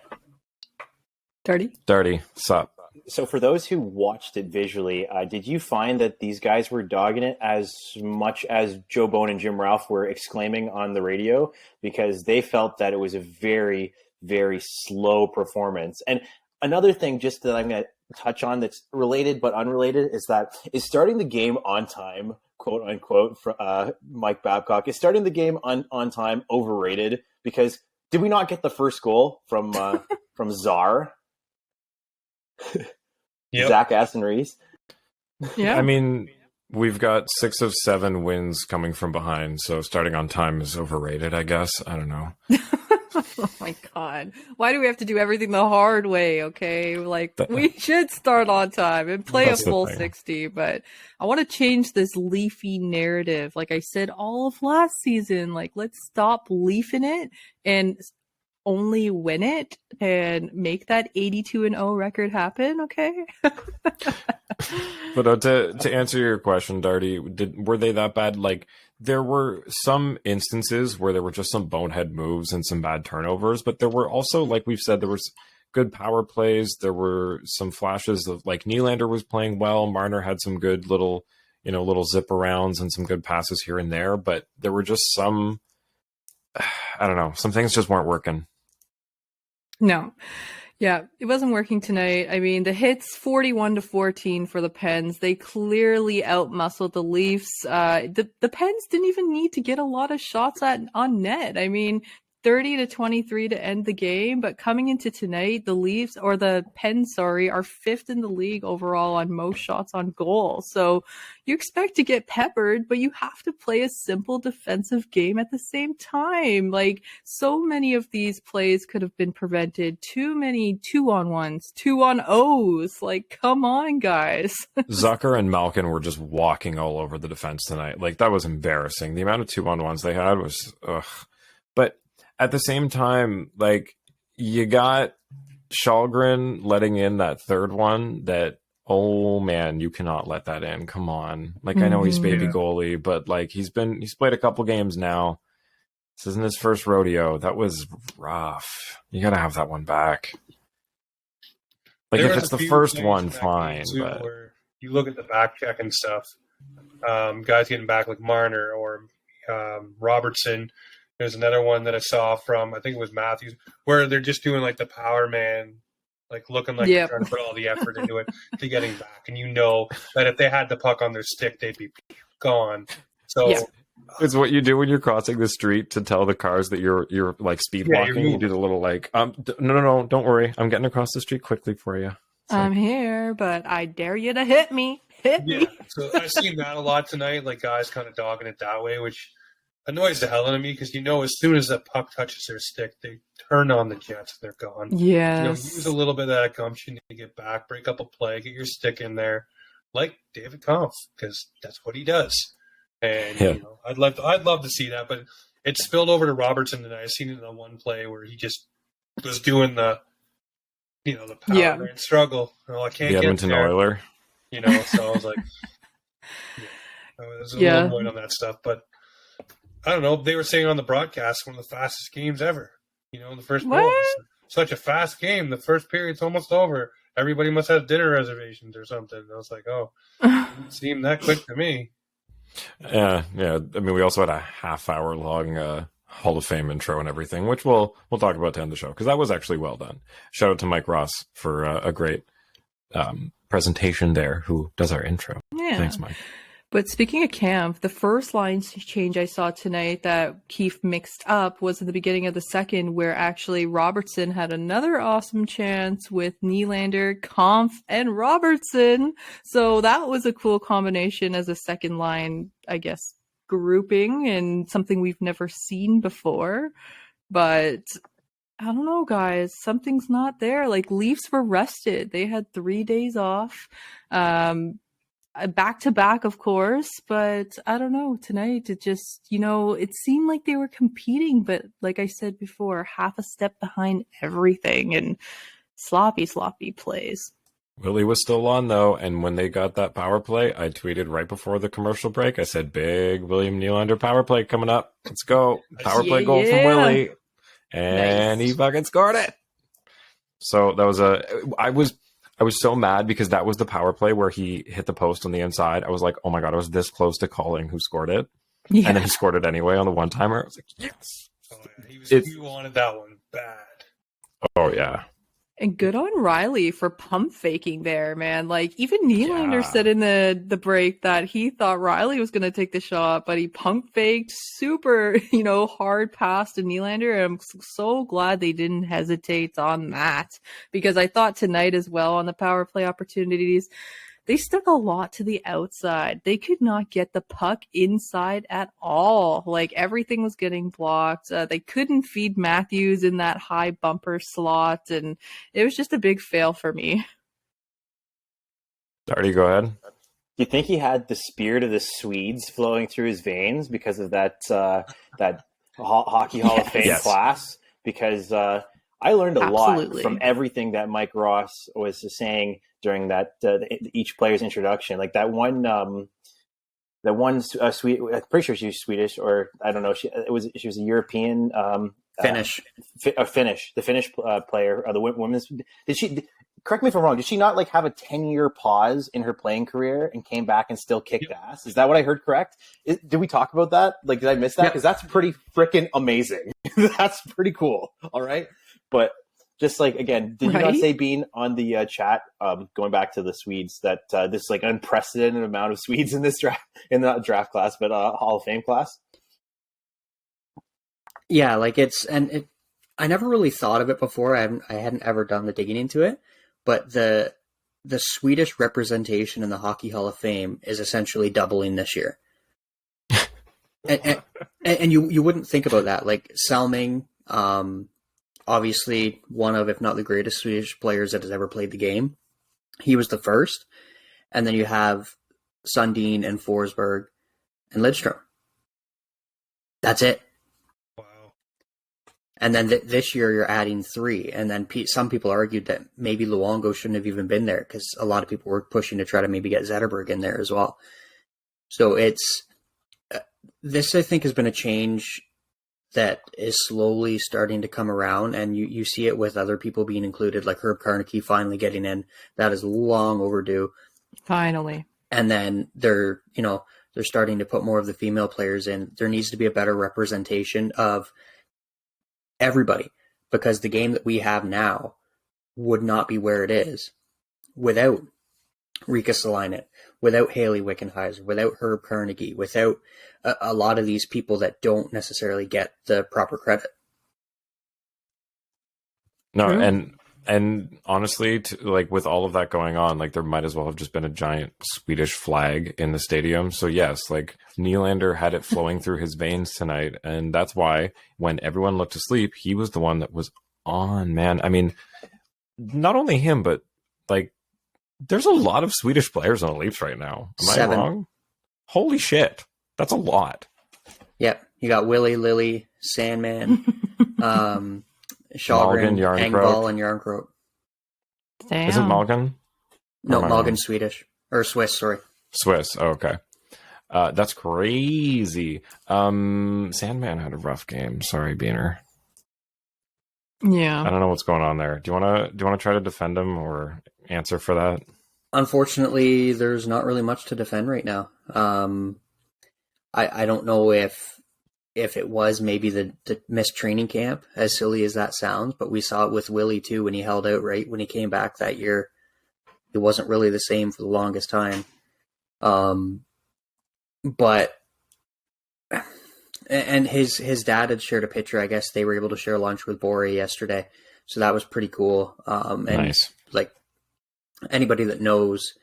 Darty, sup? So for those who watched it visually, did you find that these guys were dogging it as much as Joe Bone and Jim Ralph were exclaiming on the radio? Because they felt that it was a very, very slow performance. And another thing just that I'm going to touch on that's related but unrelated is starting the game on time, quote unquote, for Mike Babcock, is starting the game on time overrated? Because did we not get the first goal from Czar? Yep. Zach Aston Reese. Yeah. I mean, we've got 6 of 7 wins coming from behind, so starting on time is overrated, I guess. I don't know. Oh my God. Why do we have to do everything the hard way? Okay. Like, we should start on time and play a full 60, but I want to change this leafy narrative. Like I said all of last season, like, let's stop leafing it and only win it and make that 82-0 record happen. Okay. But to answer your question, Darty, were they that bad? Like, there were some instances where there were just some bonehead moves and some bad turnovers, but there were also, like we've said, there was good power plays. There were some flashes of, like, Nylander was playing well. Marner had some good little zip arounds and some good passes here and there, but there were just some, I don't know, some things just weren't working. No. Yeah, it wasn't working tonight. I mean, the hits 41-14 for the Pens. They clearly outmuscled the Leafs. The Pens didn't even need to get a lot of shots on net. I mean, 30-23 to end the game, but coming into tonight, the Pens, are fifth in the league overall on most shots on goal. So you expect to get peppered, but you have to play a simple defensive game at the same time. Like, so many of these plays could have been prevented. Too many 2-on-1s, 2-on-0s. Like, come on, guys. Zucker and Malkin were just walking all over the defense tonight. Like, that was embarrassing. The amount of 2-on-1s they had was, ugh. But at the same time, like, you got Shalgren letting in that third one that, oh man, you cannot let that in. Come on. Like, I know he's baby goalie, but like, he's played a couple games now. This isn't his first rodeo. That was rough. You got to have that one back. Like, if it's the first one, fine. But where you look at the back check and stuff, guys getting back like Marner or Robertson. There's another one that I saw from, I think it was Matthews, where they're just doing like the power man, like looking like they're trying to put all the effort into it to getting back. And you know that if they had the puck on their stick, they'd be gone. So it's what you do when you're crossing the street to tell the cars that you're like speed walking. You do the little like, no, don't worry. I'm getting across the street quickly for you. I'm here, but I dare you to hit me. Hit me. So I've seen that a lot tonight, like guys kind of dogging it that way, which annoys the hell out of me because, you know, as soon as the puck touches their stick, they turn on the jets and they're gone. Yes. You know, use a little bit of that gumption to get back, break up a play, get your stick in there, like David Kampf, because that's what he does. And you know, I'd love to see that, but it spilled over to Robertson tonight. I've seen it in the one play where he just was doing the, you know, the power and struggle. Oh, I can't the get Edmonton there. Oiler. You know, so I was like, I was a little annoyed on that stuff, but I don't know. They were saying on the broadcast one of the fastest games ever. You know, in the first goal. Such a fast game. The first period's almost over. Everybody must have dinner reservations or something. And I was like, oh, it didn't seem that quick to me. Yeah. I mean, we also had a half-hour long Hall of Fame intro and everything, which we'll talk about to end the show because that was actually well done. Shout out to Mike Ross for a great presentation there, who does our intro. Yeah. Thanks, Mike. But speaking of camp, the first line change I saw tonight that Keefe mixed up was in the beginning of the second, where actually Robertson had another awesome chance with Nylander, Kampf, and Robertson. So that was a cool combination as a second line, I guess, grouping and something we've never seen before. But I don't know, guys. Something's not there. Like, Leafs were rested. They had 3 days off. Back to back, of course, but I don't know. Tonight, it just, you know, it seemed like they were competing, but like I said before, half a step behind everything and sloppy plays. Willie was still on, though, and when they got that power play, I tweeted right before the commercial break. I said, big William Nylander power play coming up. Let's go. Power play goal from Willie. And he fucking scored it. So that was I was so mad because that was the power play where he hit the post on the inside. I was like, oh my God, I was this close to calling who scored it. Yeah. And then he scored it anyway on the one-timer. I was like, yes. Oh, yeah. He wanted that one bad. Oh, yeah. And good on Riley for pump faking there, man. Like, even Nylander said in the break that he thought Riley was going to take the shot, but he pump faked super, you know, hard pass to Nylander. And I'm so glad they didn't hesitate on that, because I thought tonight as well on the power play opportunities, they stuck a lot to the outside. They could not get the puck inside at all. Like, everything was getting blocked. They couldn't feed Matthews in that high bumper slot, and it was just a big fail for me. Darty, go ahead. Do you think he had the spirit of the Swedes flowing through his veins because of that Hockey Hall of Fame class? Because I learned a lot from everything that Mike Ross was saying during that each player's introduction. Like that one Swede, I'm pretty sure she was Swedish, or I don't know. She was a European Finnish. The Finnish player, the women's. Did she? Correct me if I'm wrong. Did she not like have a 10-year pause in her playing career and came back and still kicked ass? Is that what I heard? Correct? Did we talk about that? Like, did I miss that? Because that's pretty freaking amazing. That's pretty cool. All right, but. Just like, again, did you not say, Bean, on the chat, going back to the Swedes, that this like unprecedented amount of Swedes in this draft, in the draft class, but Hall of Fame class? Yeah, like I never really thought of it before. I hadn't ever done the digging into it, but the Swedish representation in the Hockey Hall of Fame is essentially doubling this year. and you wouldn't think about that. Like Salming, obviously one of, if not the greatest Swedish players that has ever played the game. He was the first. And then you have Sundin and Forsberg and Lidstrom. That's it. Wow. And then this year you're adding 3. And then some people argued that maybe Luongo shouldn't have even been there because a lot of people were pushing to try to maybe get Zetterberg in there as well. So this, I think, has been a change that is slowly starting to come around, and you see it with other people being included, like Herb Carnegie finally getting in. That is long overdue. Finally. And then they're starting to put more of the female players in. There needs to be a better representation of everybody, because the game that we have now would not be where it is without Rika Salinen, without Haley Wickenheiser, without Herb Carnegie, without a lot of these people that don't necessarily get the proper credit. No, True. and honestly, like with all of that going on, like there might as well have just been a giant Swedish flag in the stadium. So yes, like Nylander had it flowing through his veins tonight, and that's why when everyone looked asleep, he was the one that was on, man. I mean, not only him, but like there's a lot of Swedish players on the Leafs right now. Am 7. I wrong? Holy shit. That's a lot. Yep. You got Willie, Lilly, Sandman, Shalgren, Engvall, and Yarncroke. Damn. Isn't Malgin? No, Malgin's Swedish. Or Swiss, sorry. Swiss. Oh, okay. That's crazy. Sandman had a rough game. Sorry, Biehner. Yeah. I don't know what's going on there. Do you want to try to defend him or answer for that? Unfortunately, there's not really much to defend right now. I don't know if it was maybe the missed training camp, as silly as that sounds, but we saw it with Willie too when he held out right when he came back that year. It wasn't really the same for the longest time. But and his dad had shared a picture. I guess they were able to share lunch with Bori yesterday, so that was pretty cool. And nice. Like anybody that knows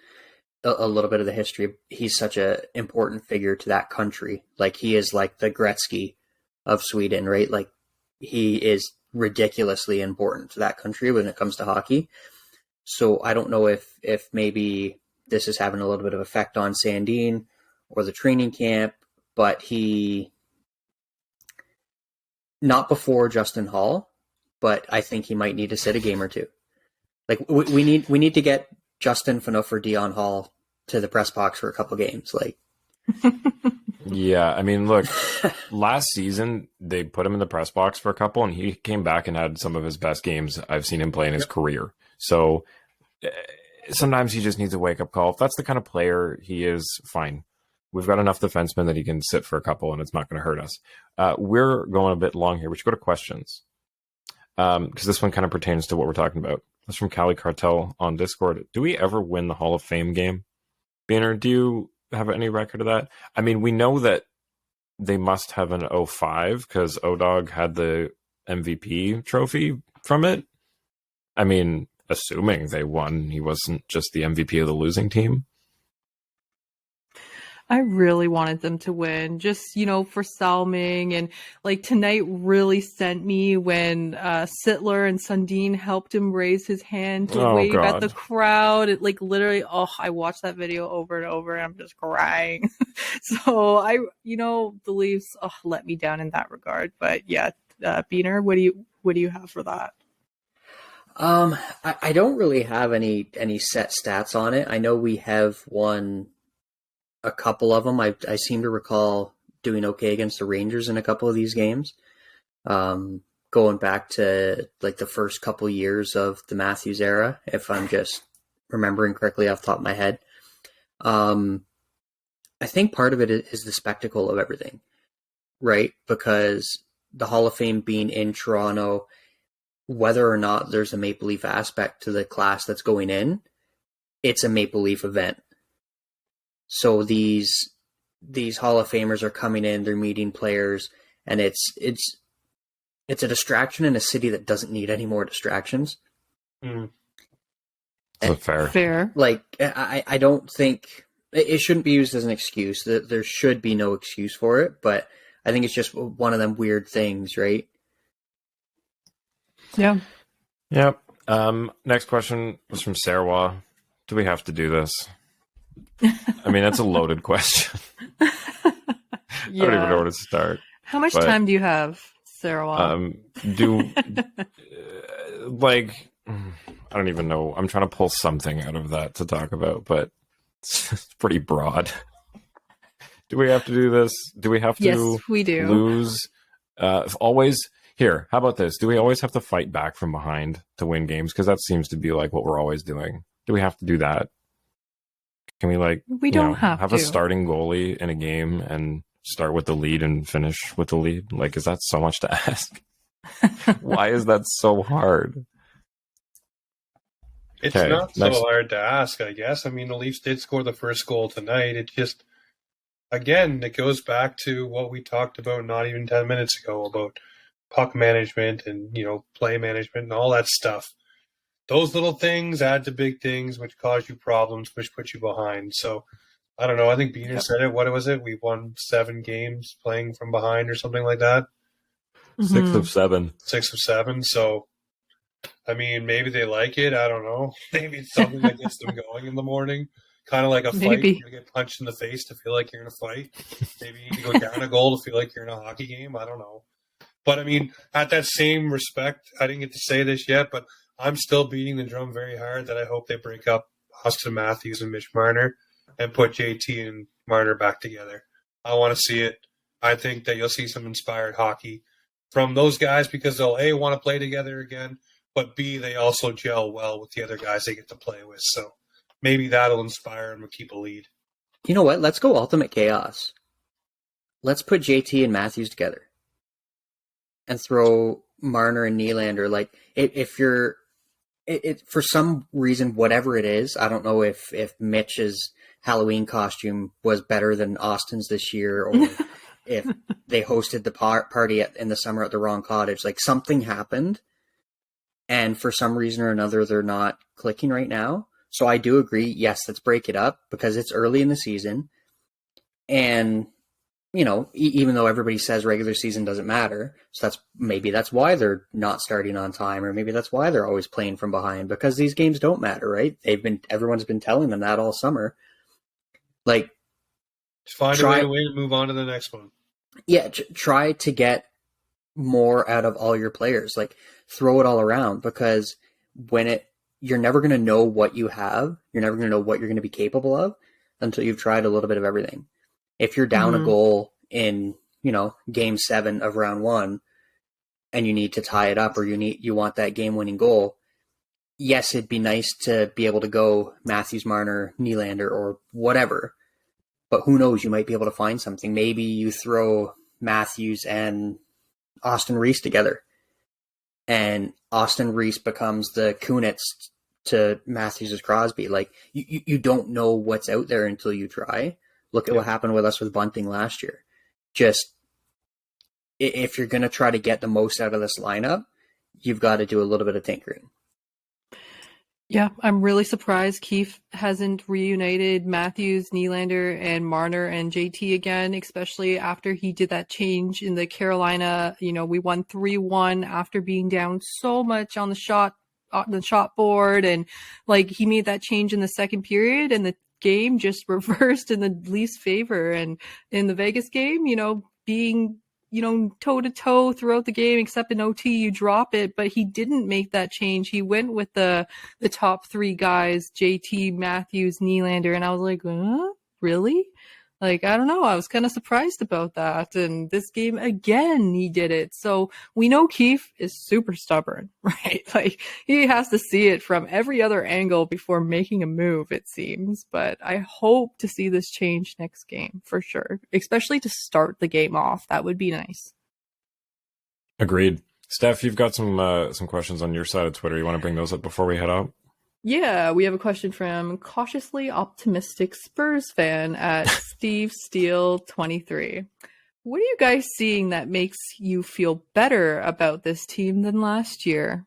a little bit of the history, he's such a important figure to that country. Like he is like the Gretzky of Sweden, right? Like he is ridiculously important to that country when it comes to hockey. So I don't know if maybe this is having a little bit of effect on Sandin or the training camp, but he, not before Justin Hall, but I think he might need to sit a game or two. Like we need to get Justin Phaneuf or Dion Hall to the press box for a couple games. Like, yeah, I mean, look, last season they put him in the press box for a couple, and he came back and had some of his best games I've seen him play in his career. So sometimes he just needs a wake up call. If that's the kind of player he is, fine. We've got enough defensemen that he can sit for a couple, and it's not going to hurt us. We're going a bit long here. We should go to questions because this one kind of pertains to what we're talking about. That's from Cali Cartel on Discord. Do we ever win the Hall of Fame game? Biehner, do you have any record of that? I mean, we know that they must have an 05 because O-Dog had the MVP trophy from it. I mean, assuming they won, he wasn't just the MVP of the losing team. I really wanted them to win, just, for Salming. And like tonight really sent me when Sittler and Sundin helped him raise his hand to wave at the crowd. It like literally, I watched that video over and over and I'm just crying. So the Leafs let me down in that regard. But yeah, Biehner, what do you have for that? I don't really have any set stats on it. I know we have won a couple of them. I seem to recall doing okay against the Rangers in a couple of these games. Going back to like the first couple years of the Matthews era, if I'm just remembering correctly off the top of my head. I think part of it is the spectacle of everything, right? Because the Hall of Fame being in Toronto, whether or not there's a Maple Leaf aspect to the class that's going in, it's a Maple Leaf event. So these Hall of Famers are coming in, they're meeting players, and it's It's a distraction in a city that doesn't need any more distractions. Fair. Fair. Like, I don't think it shouldn't be used as an excuse. There should be no excuse for it, but I think it's just one of them weird things, right? Yeah. Yep. Next question was from Sarwa. Do we have to do this? I mean, that's a loaded question. Yeah. I don't even know where to start. How much time do you have, Sarah? I don't even know. I'm trying to pull something out of that to talk about, but it's pretty broad. Do we have to do this? Do we have to Yes, we do. lose? Always here. How about this? Do we always have to fight back from behind to win games? Because that seems to be like what we're always doing. Do we have to do that? Can we we don't have a starting goalie in a game and start with the lead and finish with the lead? Like, is that so much to ask? Why is that so hard? It's not so hard to ask, I guess. I mean, the Leafs did score the first goal tonight. It just, again, it goes back to what we talked about not even 10 minutes ago about puck management and, play management and all that stuff. Those little things add to big things, which cause you problems, which put you behind. So, I don't know. I think Biehner said it. What was it? We won 7 games playing from behind or something like that. 6 of 7. 6 of 7. So, I mean, maybe they like it. I don't know. Maybe it's something that gets them going in the morning. Kind of like a fight. Maybe. You get punched in the face to feel like you're in a fight. Maybe you need to go down a goal to feel like you're in a hockey game. I don't know. But, I mean, at that same respect, I didn't get to say this yet, but I'm still beating the drum very hard that I hope they break up Austin Matthews and Mitch Marner and put JT and Marner back together. I want to see it. I think that you'll see some inspired hockey from those guys because they'll, A, want to play together again, but B, they also gel well with the other guys they get to play with. So maybe that'll inspire them to keep a lead. You know what? Let's go ultimate chaos. Let's put JT and Matthews together and throw Marner and Nylander. Like, if you're for some reason, whatever it is, I don't know if Mitch's Halloween costume was better than Austin's this year, or if they hosted the party in the summer at the wrong cottage. Like, something happened, and for some reason or another, they're not clicking right now. So I do agree. Yes, let's break it up because it's early in the season, and even though everybody says regular season doesn't matter, so maybe that's why they're not starting on time, or maybe that's why they're always playing from behind, because these games don't matter, right? Everyone's been telling them that all summer. Like, just find a way to win and move on to the next one. Yeah, try to get more out of all your players. Like, throw it all around, because you're never going to know what you have. You're never going to know what you're going to be capable of until you've tried a little bit of everything. If you're down a goal in, game 7 of round 1 and you need to tie it up, or you want that game-winning goal, yes, it'd be nice to be able to go Matthews, Marner, Nylander, or whatever. But who knows? You might be able to find something. Maybe you throw Matthews and Austin Reese together, and Austin Reese becomes the Kunitz to Matthews' Crosby. Like, you don't know what's out there until you try. Look at what happened with us with Bunting last year. Just, if you're going to try to get the most out of this lineup, you've got to do a little bit of tinkering. Yeah, I'm really surprised Keefe hasn't reunited Matthews, Nylander, and Marner and JT again, especially after he did that change in the Carolina. We won 3-1 after being down so much on the shot board, and like, he made that change in the second period, and the game just reversed in the Leafs' favor. And in the Vegas game, being toe to toe throughout the game, except in OT, you drop it. But he didn't make that change. He went with the top 3 guys, JT, Matthews, Nylander, and I was like, really? Like, I don't know. I was kind of surprised about that. And this game, again, he did it. So we know Keefe is super stubborn, right? Like, he has to see it from every other angle before making a move, it seems. But I hope to see this change next game for sure, especially to start the game off. That would be nice. Agreed. Steph, you've got some questions on your side of Twitter. You want to bring those up before we head out? Yeah, we have a question from cautiously optimistic Spurs fan at Steve Steele 23. What are you guys seeing that makes you feel better about this team than last year?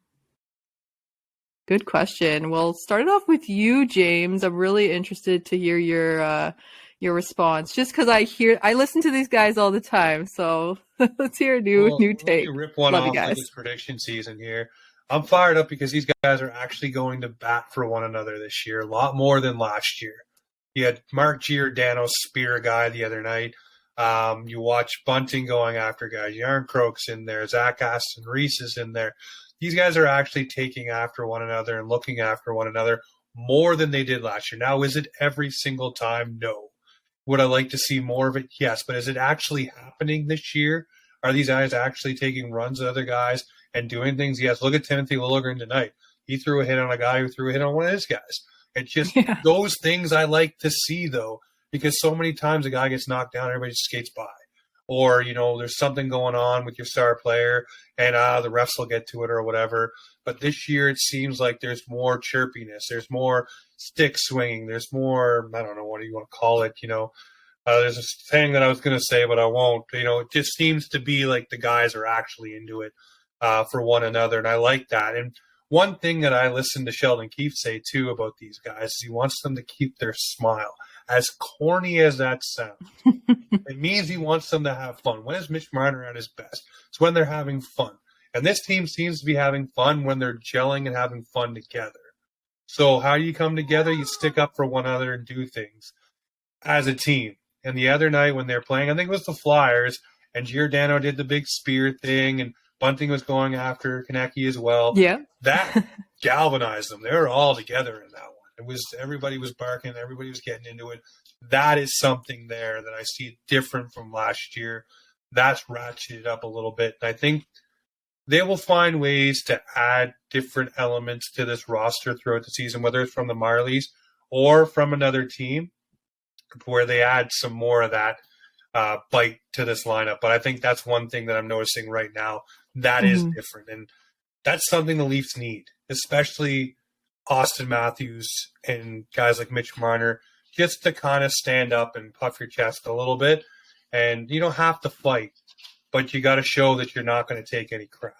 Good question. Well, start it off with you, James. I'm really interested to hear your response, just because I listen to these guys all the time. So let's hear a new take. Let me rip one Love off you guys. for this prediction season here. I'm fired up because these guys are actually going to bat for one another this year, a lot more than last year. You had Mark Giordano spear a guy the other night. You watch Bunting going after guys. Yarncroke's in there. Zach Aston Reese is in there. These guys are actually taking after one another and looking after one another more than they did last year. Now, is it every single time? No. Would I like to see more of it? Yes. But is it actually happening this year? Are these guys actually taking runs at other guys and doing things? Yes. Look at Timothy Liljegren tonight. He threw a hit on a guy who threw a hit on one of his guys. It's just those things I like to see, though, because so many times a guy gets knocked down, everybody just skates by. Or, there's something going on with your star player and the refs will get to it or whatever. But this year it seems like there's more chirpiness. There's more stick swinging. There's more, I don't know, what do you want to call it? There's this thing that I was going to say, but I won't. It just seems to be like the guys are actually into it for one another. And I like that. And one thing that I listened to Sheldon Keefe say, too, about these guys is he wants them to keep their smile. As corny as that sounds, it means he wants them to have fun. When is Mitch Marner at his best? It's when they're having fun. And this team seems to be having fun when they're gelling and having fun together. So how do you come together? You stick up for one another and do things as a team. And the other night when they're playing, I think it was the Flyers, and Giordano did the big spear thing, and Bunting was going after Konecny as well. Yeah. That galvanized them. They were all together in that one. Everybody was barking, everybody was getting into it. That is something there that I see different from last year. That's ratcheted up a little bit. And I think they will find ways to add different elements to this roster throughout the season, whether it's from the Marlies or from another team, where they add some more of that bite to this lineup. But I think that's one thing that I'm noticing right now. That is different. And that's something the Leafs need, especially Austin Matthews and guys like Mitch Marner, just to kind of stand up and puff your chest a little bit. And you don't have to fight, but you got to show that you're not going to take any crap.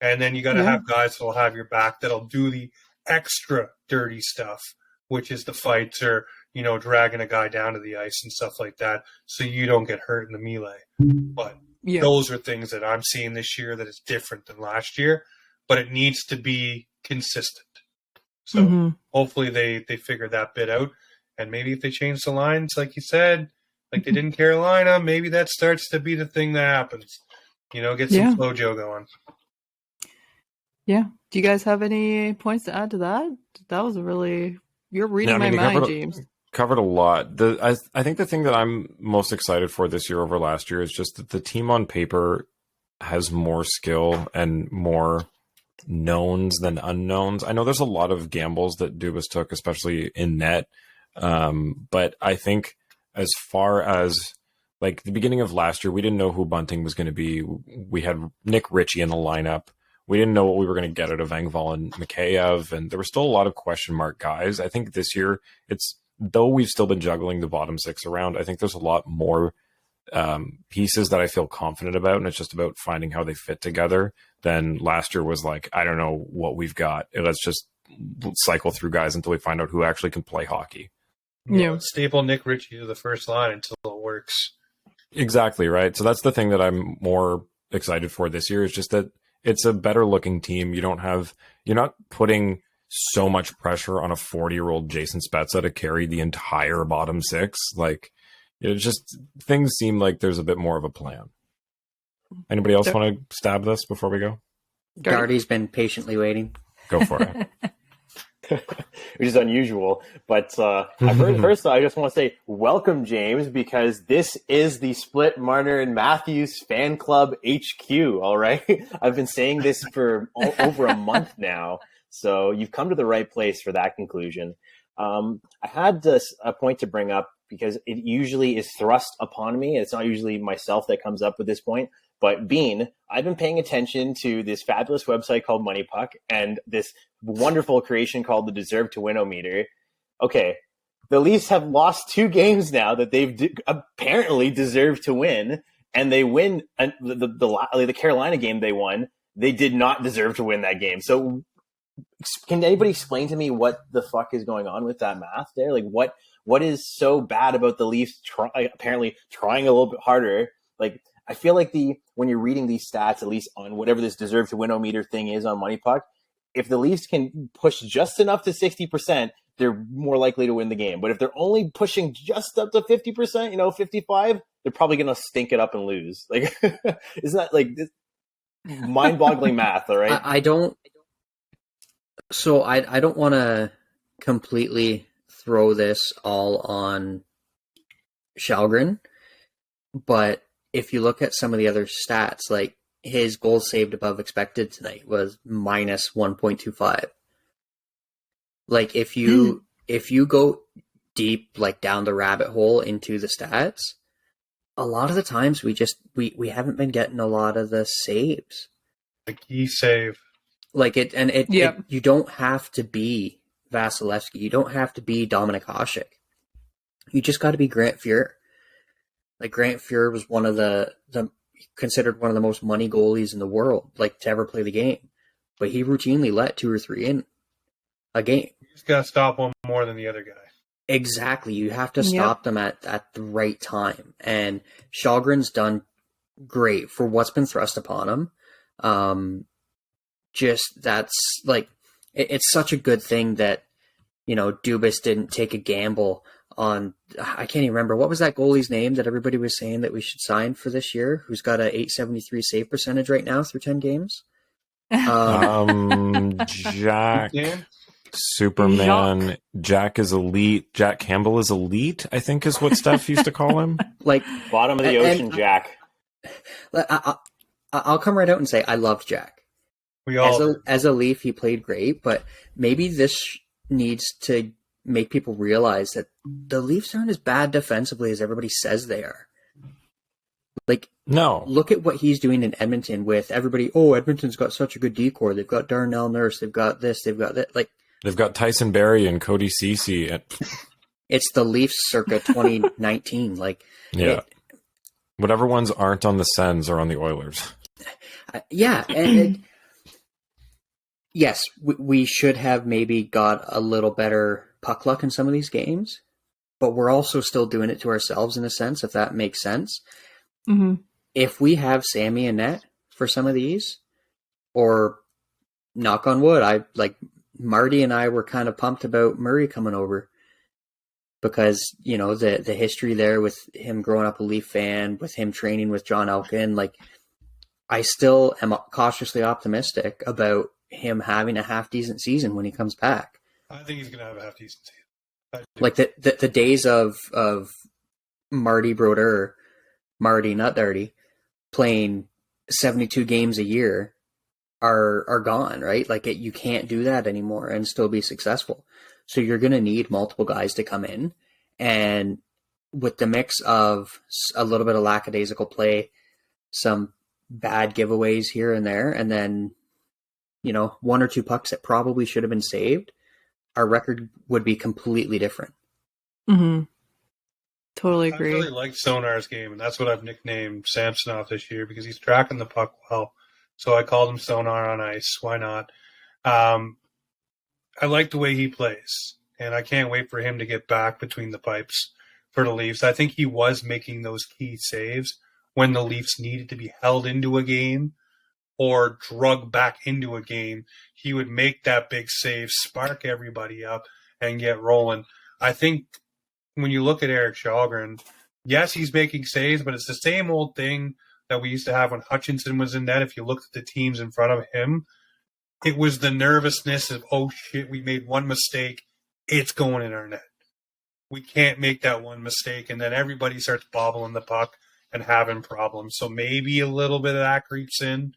And then you got to have guys that will have your back, that'll do the extra dirty stuff, which is the fights or, dragging a guy down to the ice and stuff like that, so you don't get hurt in the melee. But those are things that I'm seeing this year that is different than last year, but it needs to be consistent. So hopefully they figure that bit out. And maybe if they change the lines, like you said, like they did in Carolina, maybe that starts to be the thing that happens. Get some flojo going. Yeah. Do you guys have any points to add to that? That was you're reading my mind, James. Covered a lot. I think the thing that I'm most excited for this year over last year is just that the team on paper has more skill and more knowns than unknowns. I know there's a lot of gambles that Dubas took, especially in net. But I think as far as like the beginning of last year, we didn't know who Bunting was going to be. We had Nick Ritchie in the lineup. We didn't know what we were going to get out of Engvall and Mikheyev, and there were still a lot of question mark guys. I think this year, though we've still been juggling the bottom six around, I think there's a lot more pieces that I feel confident about, and it's just about finding how they fit together. Then last year was like, I don't know what we've got. Let's just cycle through guys until we find out who actually can play hockey. Staple Nick Ritchie to the first line until it works. Exactly, right? So that's the thing that I'm more excited for this year, is just that it's a better looking team. You're not putting so much pressure on a 40-year-old Jason Spezza to carry the entire bottom six. Like, it's just, things seem like there's a bit more of a plan. Anybody else want to stab this before we go? Darty's been patiently waiting. Go for it. Which is unusual. But first, I just want to say welcome, James, because this is the Split Marner and Matthews Fan Club HQ, all right? I've been saying this for over a month now, so you've come to the right place for that conclusion. I had a point to bring up because it usually is thrust upon me. It's not usually myself that comes up with this point. But Bean, I've been paying attention to this fabulous website called Money Puck and this wonderful creation called the Deserve to Win-O-Meter. Okay, the Leafs have lost 2 games now that they've apparently deserved to win. and they win the Carolina game they won. They did not deserve to win that game. So can anybody explain to me what the fuck is going on with that math there? Like what is so bad about the Leafs apparently trying a little bit harder? Like, I feel like when you're reading these stats, at least on whatever this deserve to win-o-meter thing is on Money Puck, if the Leafs can push just enough to 60%, they're more likely to win the game. But if they're only pushing just up to 50%, 55, they're probably going to stink it up and lose. Like, isn't that like this mind-boggling math? All right. I don't want to completely throw this all on Shalgren, but if you look at some of the other stats, like his goals saved above expected tonight was minus 1.25. Like if you go deep, like down the rabbit hole into the stats, a lot of the times we haven't been getting a lot of the saves. Like key save. You don't have to be Vasilevsky. You don't have to be Dominik Hasek. You just got to be Grant Fuhr. Like Grant Fuhr was one of the considered one of the most money goalies in the world, like to ever play the game. But he routinely let 2 or 3 in a game. You just got to stop one more than the other guy. Exactly. You have to stop them at the right time. And Shalgren's done great for what's been thrust upon him. That's like, it's such a good thing that, Dubas didn't take a gamble on, I can't even remember, what was that goalie's name that everybody was saying that we should sign for this year, who's got a .873 save percentage right now through 10 games? Jack, Superman, Jack is elite, Jack Campbell is elite, I think is what Steph used to call him. Like bottom of the ocean, Jack. I'll come right out and say I loved Jack. As a Leaf, he played great, but maybe this needs to make people realize that the Leafs aren't as bad defensively as everybody says they are. Like, no. Look at what he's doing in Edmonton with everybody. Oh, Edmonton's got such a good decor. They've got Darnell Nurse. They've got this. They've got that. Like, they've got Tyson Barrie and Cody Ceci. It's the Leafs circa 2019. Like, yeah. Whatever ones aren't on the Sens are on the Oilers. Yeah, and yes, we should have maybe got a little better puck luck in some of these games, but we're also still doing it to ourselves in a sense, if that makes sense. Mm-hmm. If we have Sammy and net for some of these, or knock on wood, Marty and I were kind of pumped about Murray coming over because, the history there with him growing up a Leaf fan, with him training with John Elkin, like I still am cautiously optimistic about him having a half decent season when he comes back. I think he's going to have a half decent season. Like the days of Marty Brodeur, Marty, not Darty, playing 72 games a year are gone, right? Like you can't do that anymore and still be successful. So you're going to need multiple guys to come in, and with the mix of a little bit of lackadaisical play, some bad giveaways here and there, and then 1 or 2 pucks that probably should have been saved, our record would be completely different. Mm-hmm. Totally agree. I really liked Sonar's game, and that's what I've nicknamed Samsonov this year because he's tracking the puck well. So I called him Sonar on ice. Why not? I like the way he plays, and I can't wait for him to get back between the pipes for the Leafs. I think he was making those key saves when the Leafs needed to be held into a game or drug back into a game. He would make that big save, spark everybody up, and get rolling. I think when you look at Eric Shalgren, yes, he's making saves, but it's the same old thing that we used to have when Hutchinson was in net. If you looked at the teams in front of him, it was the nervousness of, oh shit, we made one mistake, it's going in our net. We can't make that one mistake, and then everybody starts bobbling the puck and having problems. So maybe a little bit of that creeps in,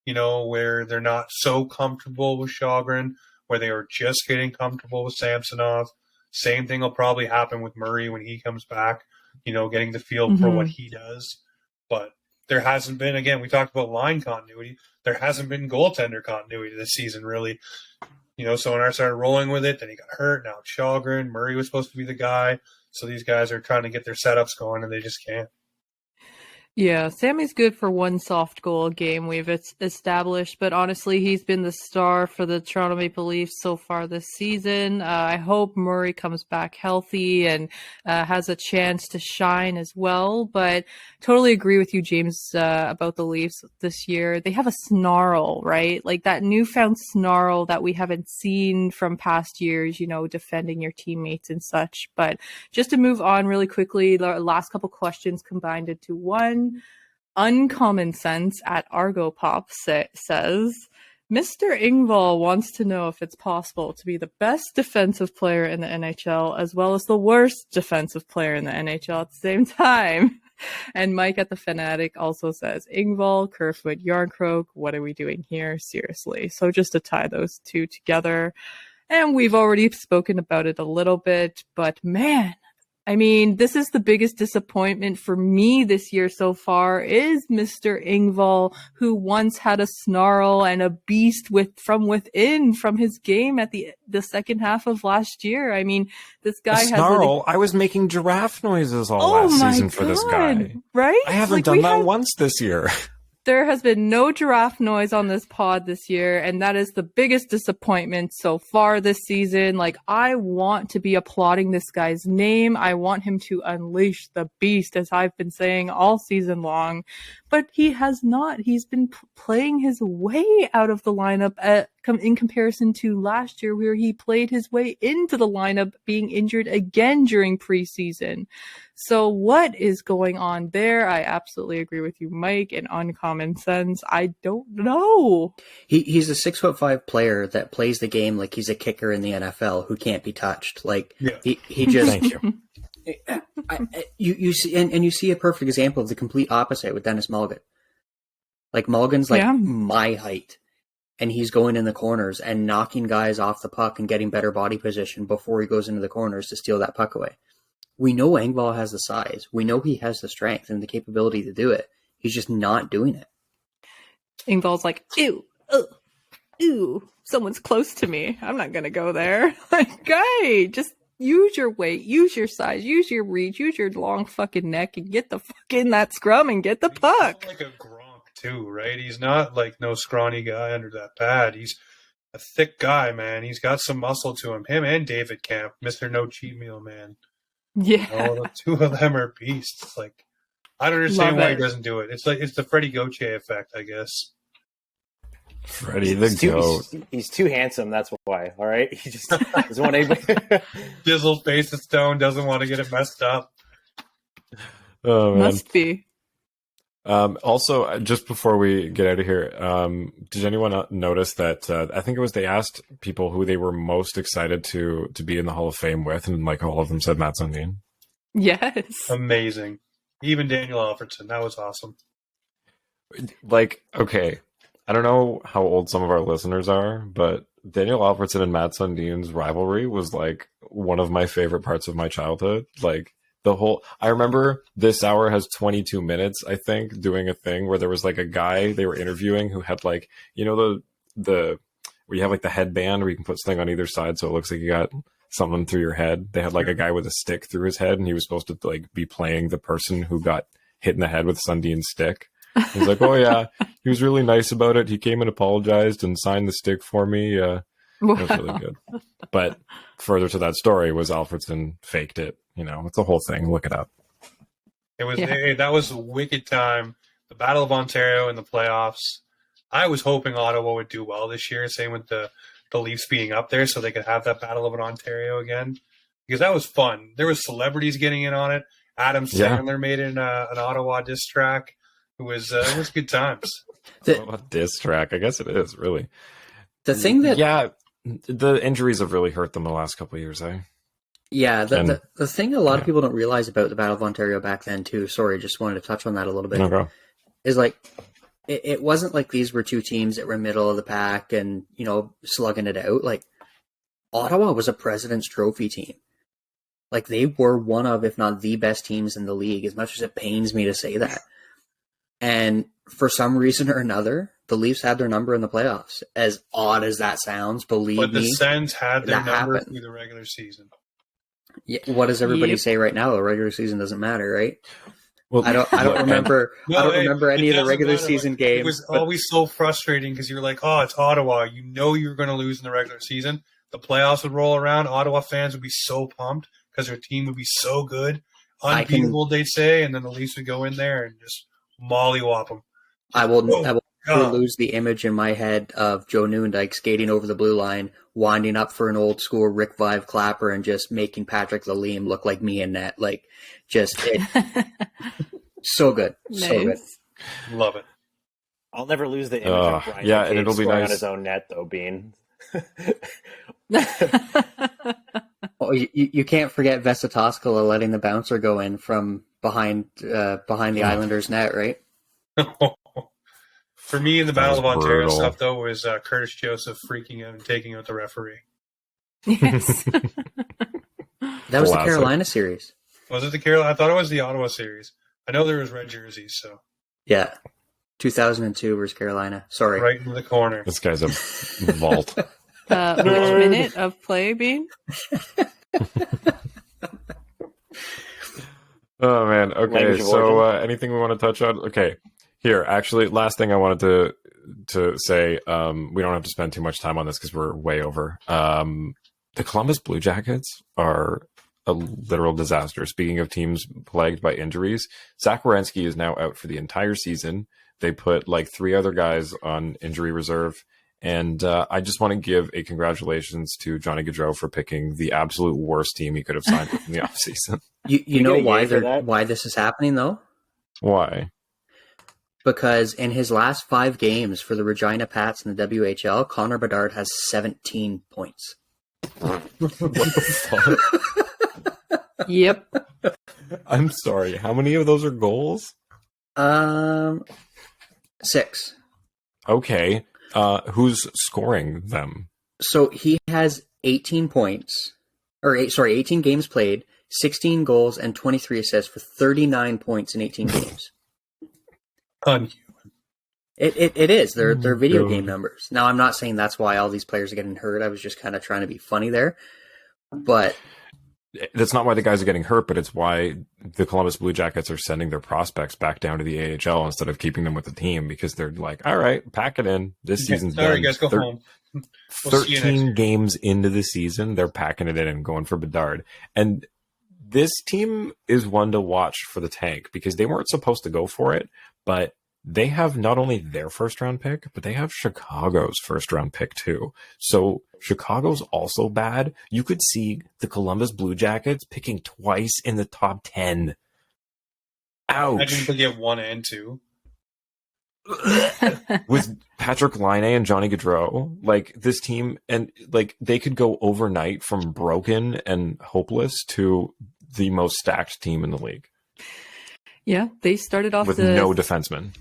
where they're not so comfortable with Shalgren, where they are just getting comfortable with Samsonov. Same thing will probably happen with Murray when he comes back, getting the feel for what he does. But there hasn't been, again, we talked about line continuity. There hasn't been goaltender continuity this season, really. Sonar started rolling with it, then he got hurt. Now it's Shalgren. Murray was supposed to be the guy. So these guys are trying to get their setups going, and they just can't. Yeah, Sammy's good for one soft goal a game we've established, but honestly, he's been the star for the Toronto Maple Leafs so far this season. I hope Murray comes back healthy and has a chance to shine as well, but totally agree with you, James, about the Leafs this year. They have a snarl, right? Like that newfound snarl that we haven't seen from past years, defending your teammates and such. But just to move on really quickly, the last couple questions combined into one. Uncommon Sense at Argo Pop says, Mr. Engvall wants to know if it's possible to be the best defensive player in the NHL as well as the worst defensive player in the NHL at the same time. And Mike at the Fanatic also says, Engvall, Kerfoot, Yarncroke, what are we doing here? Seriously. So just to tie those two together. And we've already spoken about it a little bit, but man, I mean, this is the biggest disappointment for me this year so far is Mr. Engvall, who once had a snarl and a beast from within from his game at the second half of last year. I mean, this guy has snarl. I was making giraffe noises all last season for this guy. Right? I haven't done that once this year. There has been no giraffe noise on this pod this year, and that is the biggest disappointment so far this season. Like, I want to be applauding this guy's name. I want him to unleash the beast, as I've been saying all season long. But he has not. He's been playing his way out of the lineup in comparison to last year, where he played his way into the lineup, being injured again during preseason. So what is going on there? I absolutely agree with you, Mike, and Uncommon Sense. I don't know. He's a 6'5" player that plays the game like he's a kicker in the NFL who can't be touched. Like he just. Thank you. You see, and you see a perfect example of the complete opposite with Dennis Mulligan. Like Mulligan's my height, and he's going in the corners and knocking guys off the puck and getting better body position before he goes into the corners to steal that puck away. We know Engvall has the size. We know he has the strength and the capability to do it. He's just not doing it. Engvall's like, ew, someone's close to me. I'm not going to go there. Like, guy, just use your weight, use your size, use your reach, use your long fucking neck and get the fuck in that scrum and get the puck. He's like a Gronk too, right? He's not like no scrawny guy under that pad. He's a thick guy, man. He's got some muscle to him. Him and David Camp, Mr. No Cheat Meal, man. Yeah. The two of them are beasts. Like, I don't understand why he doesn't do it. It's like it's the Freddie Gauthier effect, I guess. Freddie the goat. He's too handsome. That's why. All right, he just doesn't want anybody. Dizzle's face is stone. Doesn't want to get it messed up. Oh man. Must be. Also, just before we get out of here, did anyone notice that I think it was they asked people who they were most excited to be in the Hall of Fame with, and like all of them said Matt Sundin. Yes. Amazing. Even Daniel Alfredson. That was awesome. Like, okay, I don't know how old some of our listeners are, but Daniel Alfredson and Matt Sundin's rivalry was like one of my favorite parts of my childhood. Like, I remember This Hour Has 22 Minutes, I think, doing a thing where there was like a guy they were interviewing who had like, the where you have like the headband where you can put something on either side so it looks like you got something through your head. They had like a guy with a stick through his head, and he was supposed to like be playing the person who got hit in the head with Sundin's stick. He's like, oh yeah, he was really nice about it. He came and apologized and signed the stick for me. It was really good. But further to that story was Alfredson faked it. It's a whole thing. Look it up. It was that was a wicked time. The Battle of Ontario in the playoffs. I was hoping Ottawa would do well this year. Same with the Leafs being up there, so they could have that Battle of Ontario again, because that was fun. There was celebrities getting in on it. Adam Sandler made an Ottawa diss track. It was good times. A diss track, I guess it is really. The thing that the injuries have really hurt them the last couple of years, eh? Yeah, the thing a lot of people don't realize about the Battle of Ontario back then too, sorry, just wanted to touch on that a little bit, is like, it wasn't like these were two teams that were middle of the pack and, slugging it out. Like, Ottawa was a President's Trophy team. Like, they were one of, if not the best teams in the league, as much as it pains me to say that. And for some reason or another, the Leafs had their number in the playoffs. As odd as that sounds, believe me. But the Sens had their number happened through the regular season. Yeah, what does everybody say right now? The regular season doesn't matter, right? Well, I don't remember. No, I don't hey, remember any it of the doesn't regular matter. season Like, games. It was but always so frustrating because you're like, oh, it's Ottawa. You know you're going to lose in the regular season. The playoffs would roll around. Ottawa fans would be so pumped because their team would be so good, unbeatable, they'd say, and then the Leafs would go in there and just mollywop them. I will never God. lose the image in my head of Joe Newendike skating over the blue line, winding up for an old school Rick Vive clapper, and just making Patrick Lalime look like me in net. Like, just so good, so good. Love it. I'll never lose the image of Brian yeah, McCabe and it'll be scoring nice on his own net, though, Bean. Oh, you can't forget Vesatoskala letting the bouncer go in from behind the Islanders' net, right? For me, in the That Battle of was Ontario brutal. stuff, though, was Curtis Joseph freaking out and taking out the referee. Yes. That was the Classic. Carolina series. Was it the Carolina? I thought it was the Ottawa series. I know there was red jerseys, so Yeah, 2002 versus Carolina. Sorry. right in the corner. This guy's a vault. Which minute of play, Bean? Oh man. Okay. Language of So origin. anything we want to touch on? Okay. Here, actually, last thing I wanted to say. We don't have to spend too much time on this because we're way over. The Columbus Blue Jackets are a literal disaster. Speaking of teams plagued by injuries, Zach Werenski is now out for the entire season. They put like 3 other guys on injury reserve. And I just want to give a congratulations to Johnny Gaudreau for picking the absolute worst team he could have signed with in the offseason. You know get a why yay for that? why this is happening though? Why? Because in his last 5 games for the Regina Pats in the WHL, Connor Bedard has 17 points. What the fuck? Yep. I'm sorry. How many of those are goals? 6. Okay. Who's scoring them? So he has 18 points, 18 games played, 16 goals, and 23 assists for 39 points in 18 games. Unhuman. It is. They're video God. game numbers. Now, I'm not saying that's why all these players are getting hurt. I was just kind of trying to be funny there. But That's not why the guys are getting hurt, but it's why the Columbus Blue Jackets are sending their prospects back down to the AHL instead of keeping them with the team because they're like, all right, pack it in. This season's Sorry, done. guys, go home. We'll see you next 13 year. games into the season, they're packing it in and going for Bedard. And this team is one to watch for the tank because they weren't supposed to go for it, but they have not only their first round pick, but they have Chicago's first round pick too. So Chicago's also bad. You could see the Columbus Blue Jackets picking twice in the top 10. Imagine Ouch. if they get 1 and 2. With Patrick Laine and Johnny Gaudreau, like this team, and like they could go overnight from broken and hopeless to the most stacked team in the league Yeah, they started off with no defensemen.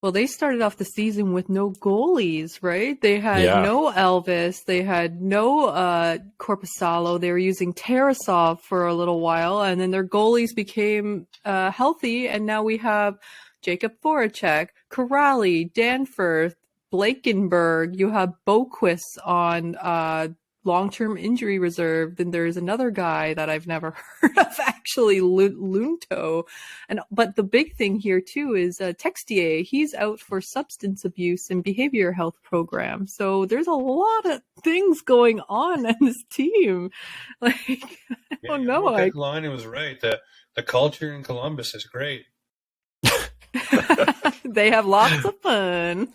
Well, they started off the season with no goalies, right? They had no Elvis. They had no Korpisalo. They were using Tarasov for a little while, and then their goalies became healthy, and now we have Jacob Voracek, Corrali, Danforth, Blakenberg. You have Boquist on long-term injury reserve. Then there's another guy that I've never heard of, actually, Lunto. But the big thing here too is Textier. He's out for substance abuse and behavior health program. So there's a lot of things going on in this team. Like, I don't know. Line was right. The culture in Columbus is great. They have lots of fun.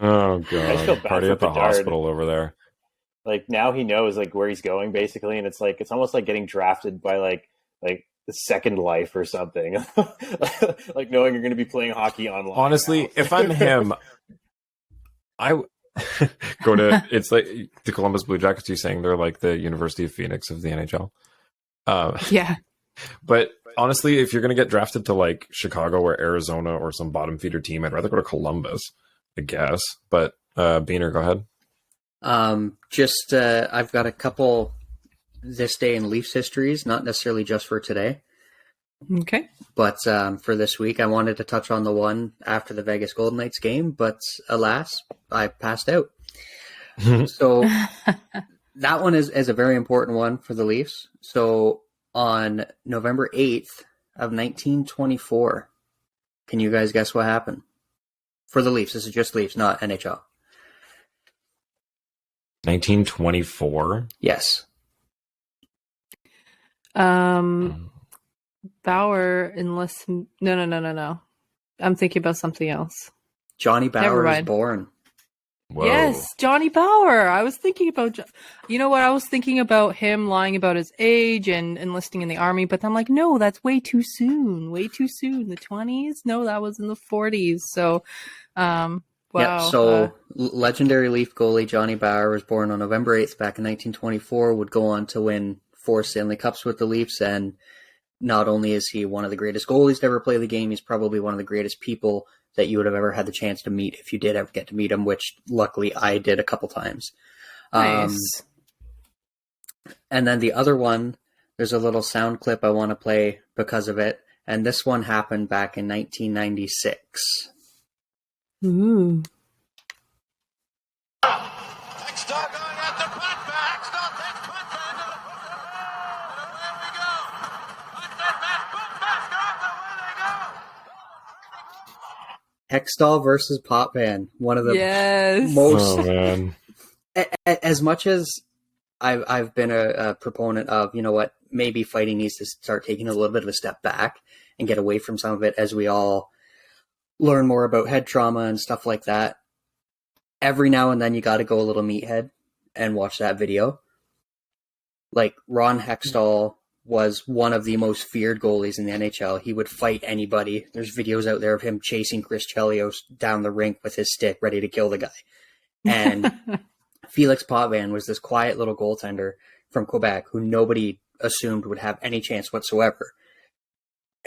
Oh I feel god, bad party for at the Bedard. hospital over there. Like now he knows like where he's going basically, and it's almost like getting drafted by like the Second Life or something. Like knowing you're going to be playing hockey online. Honestly, now. if I'm him, I go to. It's like the Columbus Blue Jackets. You saying they're like the University of Phoenix of the NHL? Yeah. But honestly, if you're going to get drafted to like Chicago or Arizona or some bottom feeder team, I'd rather go to Columbus, I guess. But Biehner, go ahead. I've got a couple this day in Leafs histories, not necessarily just for today, Okay. but for this week, I wanted to touch on the one after the Vegas Golden Knights game, but alas, I passed out. So that one is a very important one for the Leafs. So on November 8th, of 1924. Can you guys guess what happened? For the Leafs. This is just Leafs, not NHL. 1924? Yes. Bauer enlists... No. I'm thinking about something else. Johnny Bauer is born. Whoa. Yes, Johnny Bauer. I was thinking about... You know what? I was thinking about him lying about his age and enlisting in the army, but I'm like, no, that's way too soon. Way too soon. The 20s? No, that was in the 40s. So, wow. Yeah, so legendary Leaf goalie Johnny Bauer was born on November 8th back in 1924, would go on to win 4 Stanley Cups with the Leafs, and not only is he one of the greatest goalies to ever play the game, he's probably one of the greatest people that you would have ever had the chance to meet if you did ever get to meet him, which luckily I did a couple times. Nice. And then the other one, there's a little sound clip I want to play because of it, and this one happened back in 1996. Ooh. Hextall going after Putman. Hextall takes Putman. And away we go. Putman back. Putman scores. Away they go. Hextall versus Potvin, one of the Yes. most... Oh, man. As much as I've been a proponent of, you know what, maybe fighting needs to start taking a little bit of a step back and get away from some of it as we all learn more about head trauma and stuff like that. Every now and then you got to go a little meathead and watch that video. Like, Ron Hextall was one of the most feared goalies in the NHL. He would fight anybody. There's videos out there of him chasing Chris Chelios down the rink with his stick, ready to kill the guy. And Felix Potvin was this quiet little goaltender from Quebec who nobody assumed would have any chance whatsoever.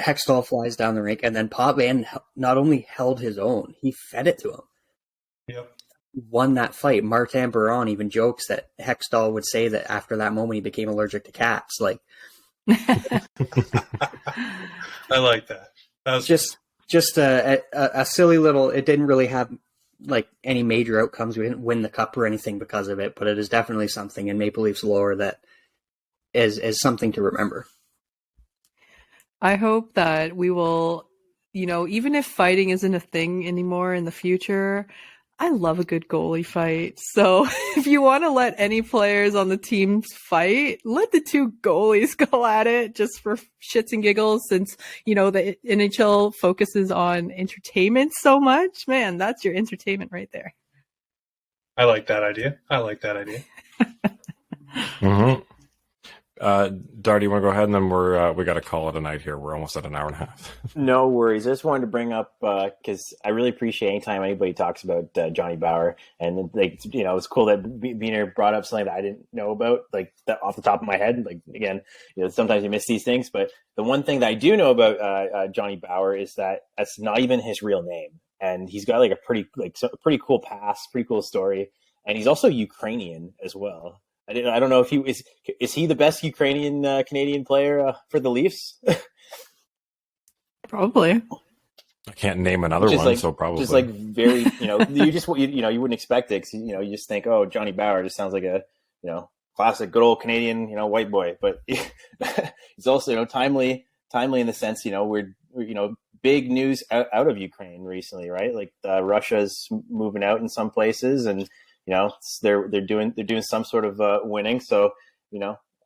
Hextall flies down the rink, and then Potvin not only held his own, he fed it to him. Yep. Won that fight. Martin Biron even jokes that Hextall would say that after that moment he became allergic to cats. Like, I like that. That was just a silly little. It didn't really have like any major outcomes. We didn't win the cup or anything because of it, but it is definitely something in Maple Leafs lore that is something to remember. I hope that we will, even if fighting isn't a thing anymore in the future, I love a good goalie fight. So if you want to let any players on the team fight, let the two goalies go at it just for shits and giggles, since, the NHL focuses on entertainment so much. Man, that's your entertainment right there. I like that idea. Mm-hmm. Darty, you want to go ahead, and then we got to call it a night here. We're almost at an hour and a half. No worries. I just wanted to bring up because I really appreciate anytime anybody talks about Johnny Bauer, and it's cool that Biehner brought up something that I didn't know about, like that off the top of my head. Like, again, sometimes you miss these things, but the one thing that I do know about Johnny Bauer is that that's not even his real name, and he's got like a pretty cool past, pretty cool story, and he's also Ukrainian as well. I don't know if is he the best Ukrainian Canadian player for the Leafs? Probably. I can't name another one, so probably. Just like very, you wouldn't expect it, 'cause, you just think, oh, Johnny Bauer just sounds like a, classic good old Canadian, white boy. But he's also, timely in the sense, we're big news out of Ukraine recently, right? Like Russia's moving out in some places, and they're doing some sort of winning. So,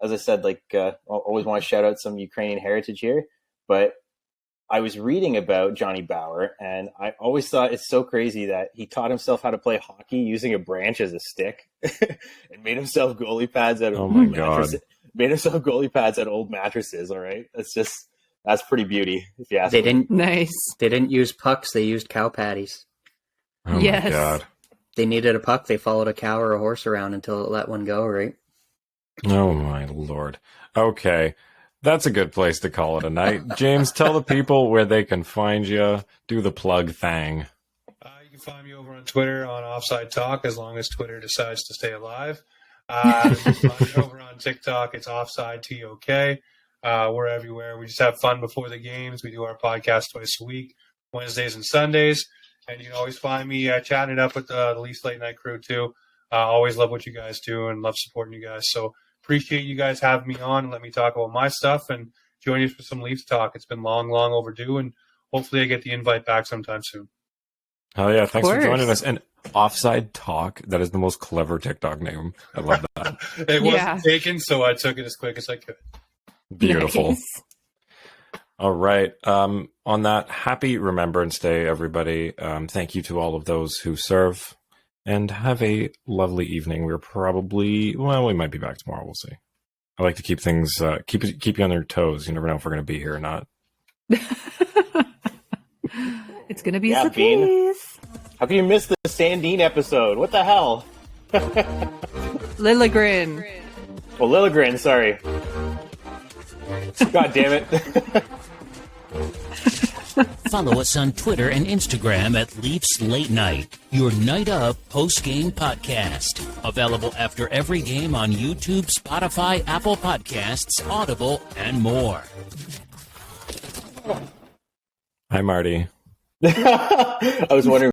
as I said, I always want to shout out some Ukrainian heritage here. But I was reading about Johnny Bauer, and I always thought it's so crazy that he taught himself how to play hockey using a branch as a stick, and made himself goalie pads out of made himself goalie pads out of old mattresses. All right, that's pretty beauty, if you ask me. Nice. They didn't use pucks. They used cow patties. Oh Yes. my God. They needed a puck. They followed a cow or a horse around until it let one go, right? Oh my Lord. Okay. That's a good place to call it a night. James, tell the people where they can find you. Do the plug thing. You can find me over on Twitter on Offside Talk, as long as Twitter decides to stay alive. Over on TikTok, it's Offside TOK. We're everywhere. We just have fun before the games. We do our podcast twice a week, Wednesdays and Sundays. And you can always find me chatting it up with the Leafs Late Night crew, too. Always love what you guys do and love supporting you guys. So appreciate you guys having me on and let me talk about my stuff and joining us for some Leafs talk. It's been long, long overdue, and hopefully I get the invite back sometime soon. Oh yeah, thanks for joining us. And Offside Talk, that is the most clever TikTok name. I love that. It wasn't taken, so I took it as quick as I could. Beautiful. Nice. All right. On that, happy Remembrance Day, everybody. Thank you to all of those who serve, and have a lovely evening. We're probably, we might be back tomorrow. We'll see. I like to keep things, keep you on your toes. You never know if we're going to be here or not. It's going to be Yeah, a surprise. How can you miss the Sandine episode? What the hell? Lilligren. Oh, Lilligren, sorry. God damn it. Follow us on Twitter and Instagram at Leafs Late Night, your night of post-game podcast. Available after every game on YouTube, Spotify, Apple Podcasts, Audible, and more. Hi, Marty. I was wondering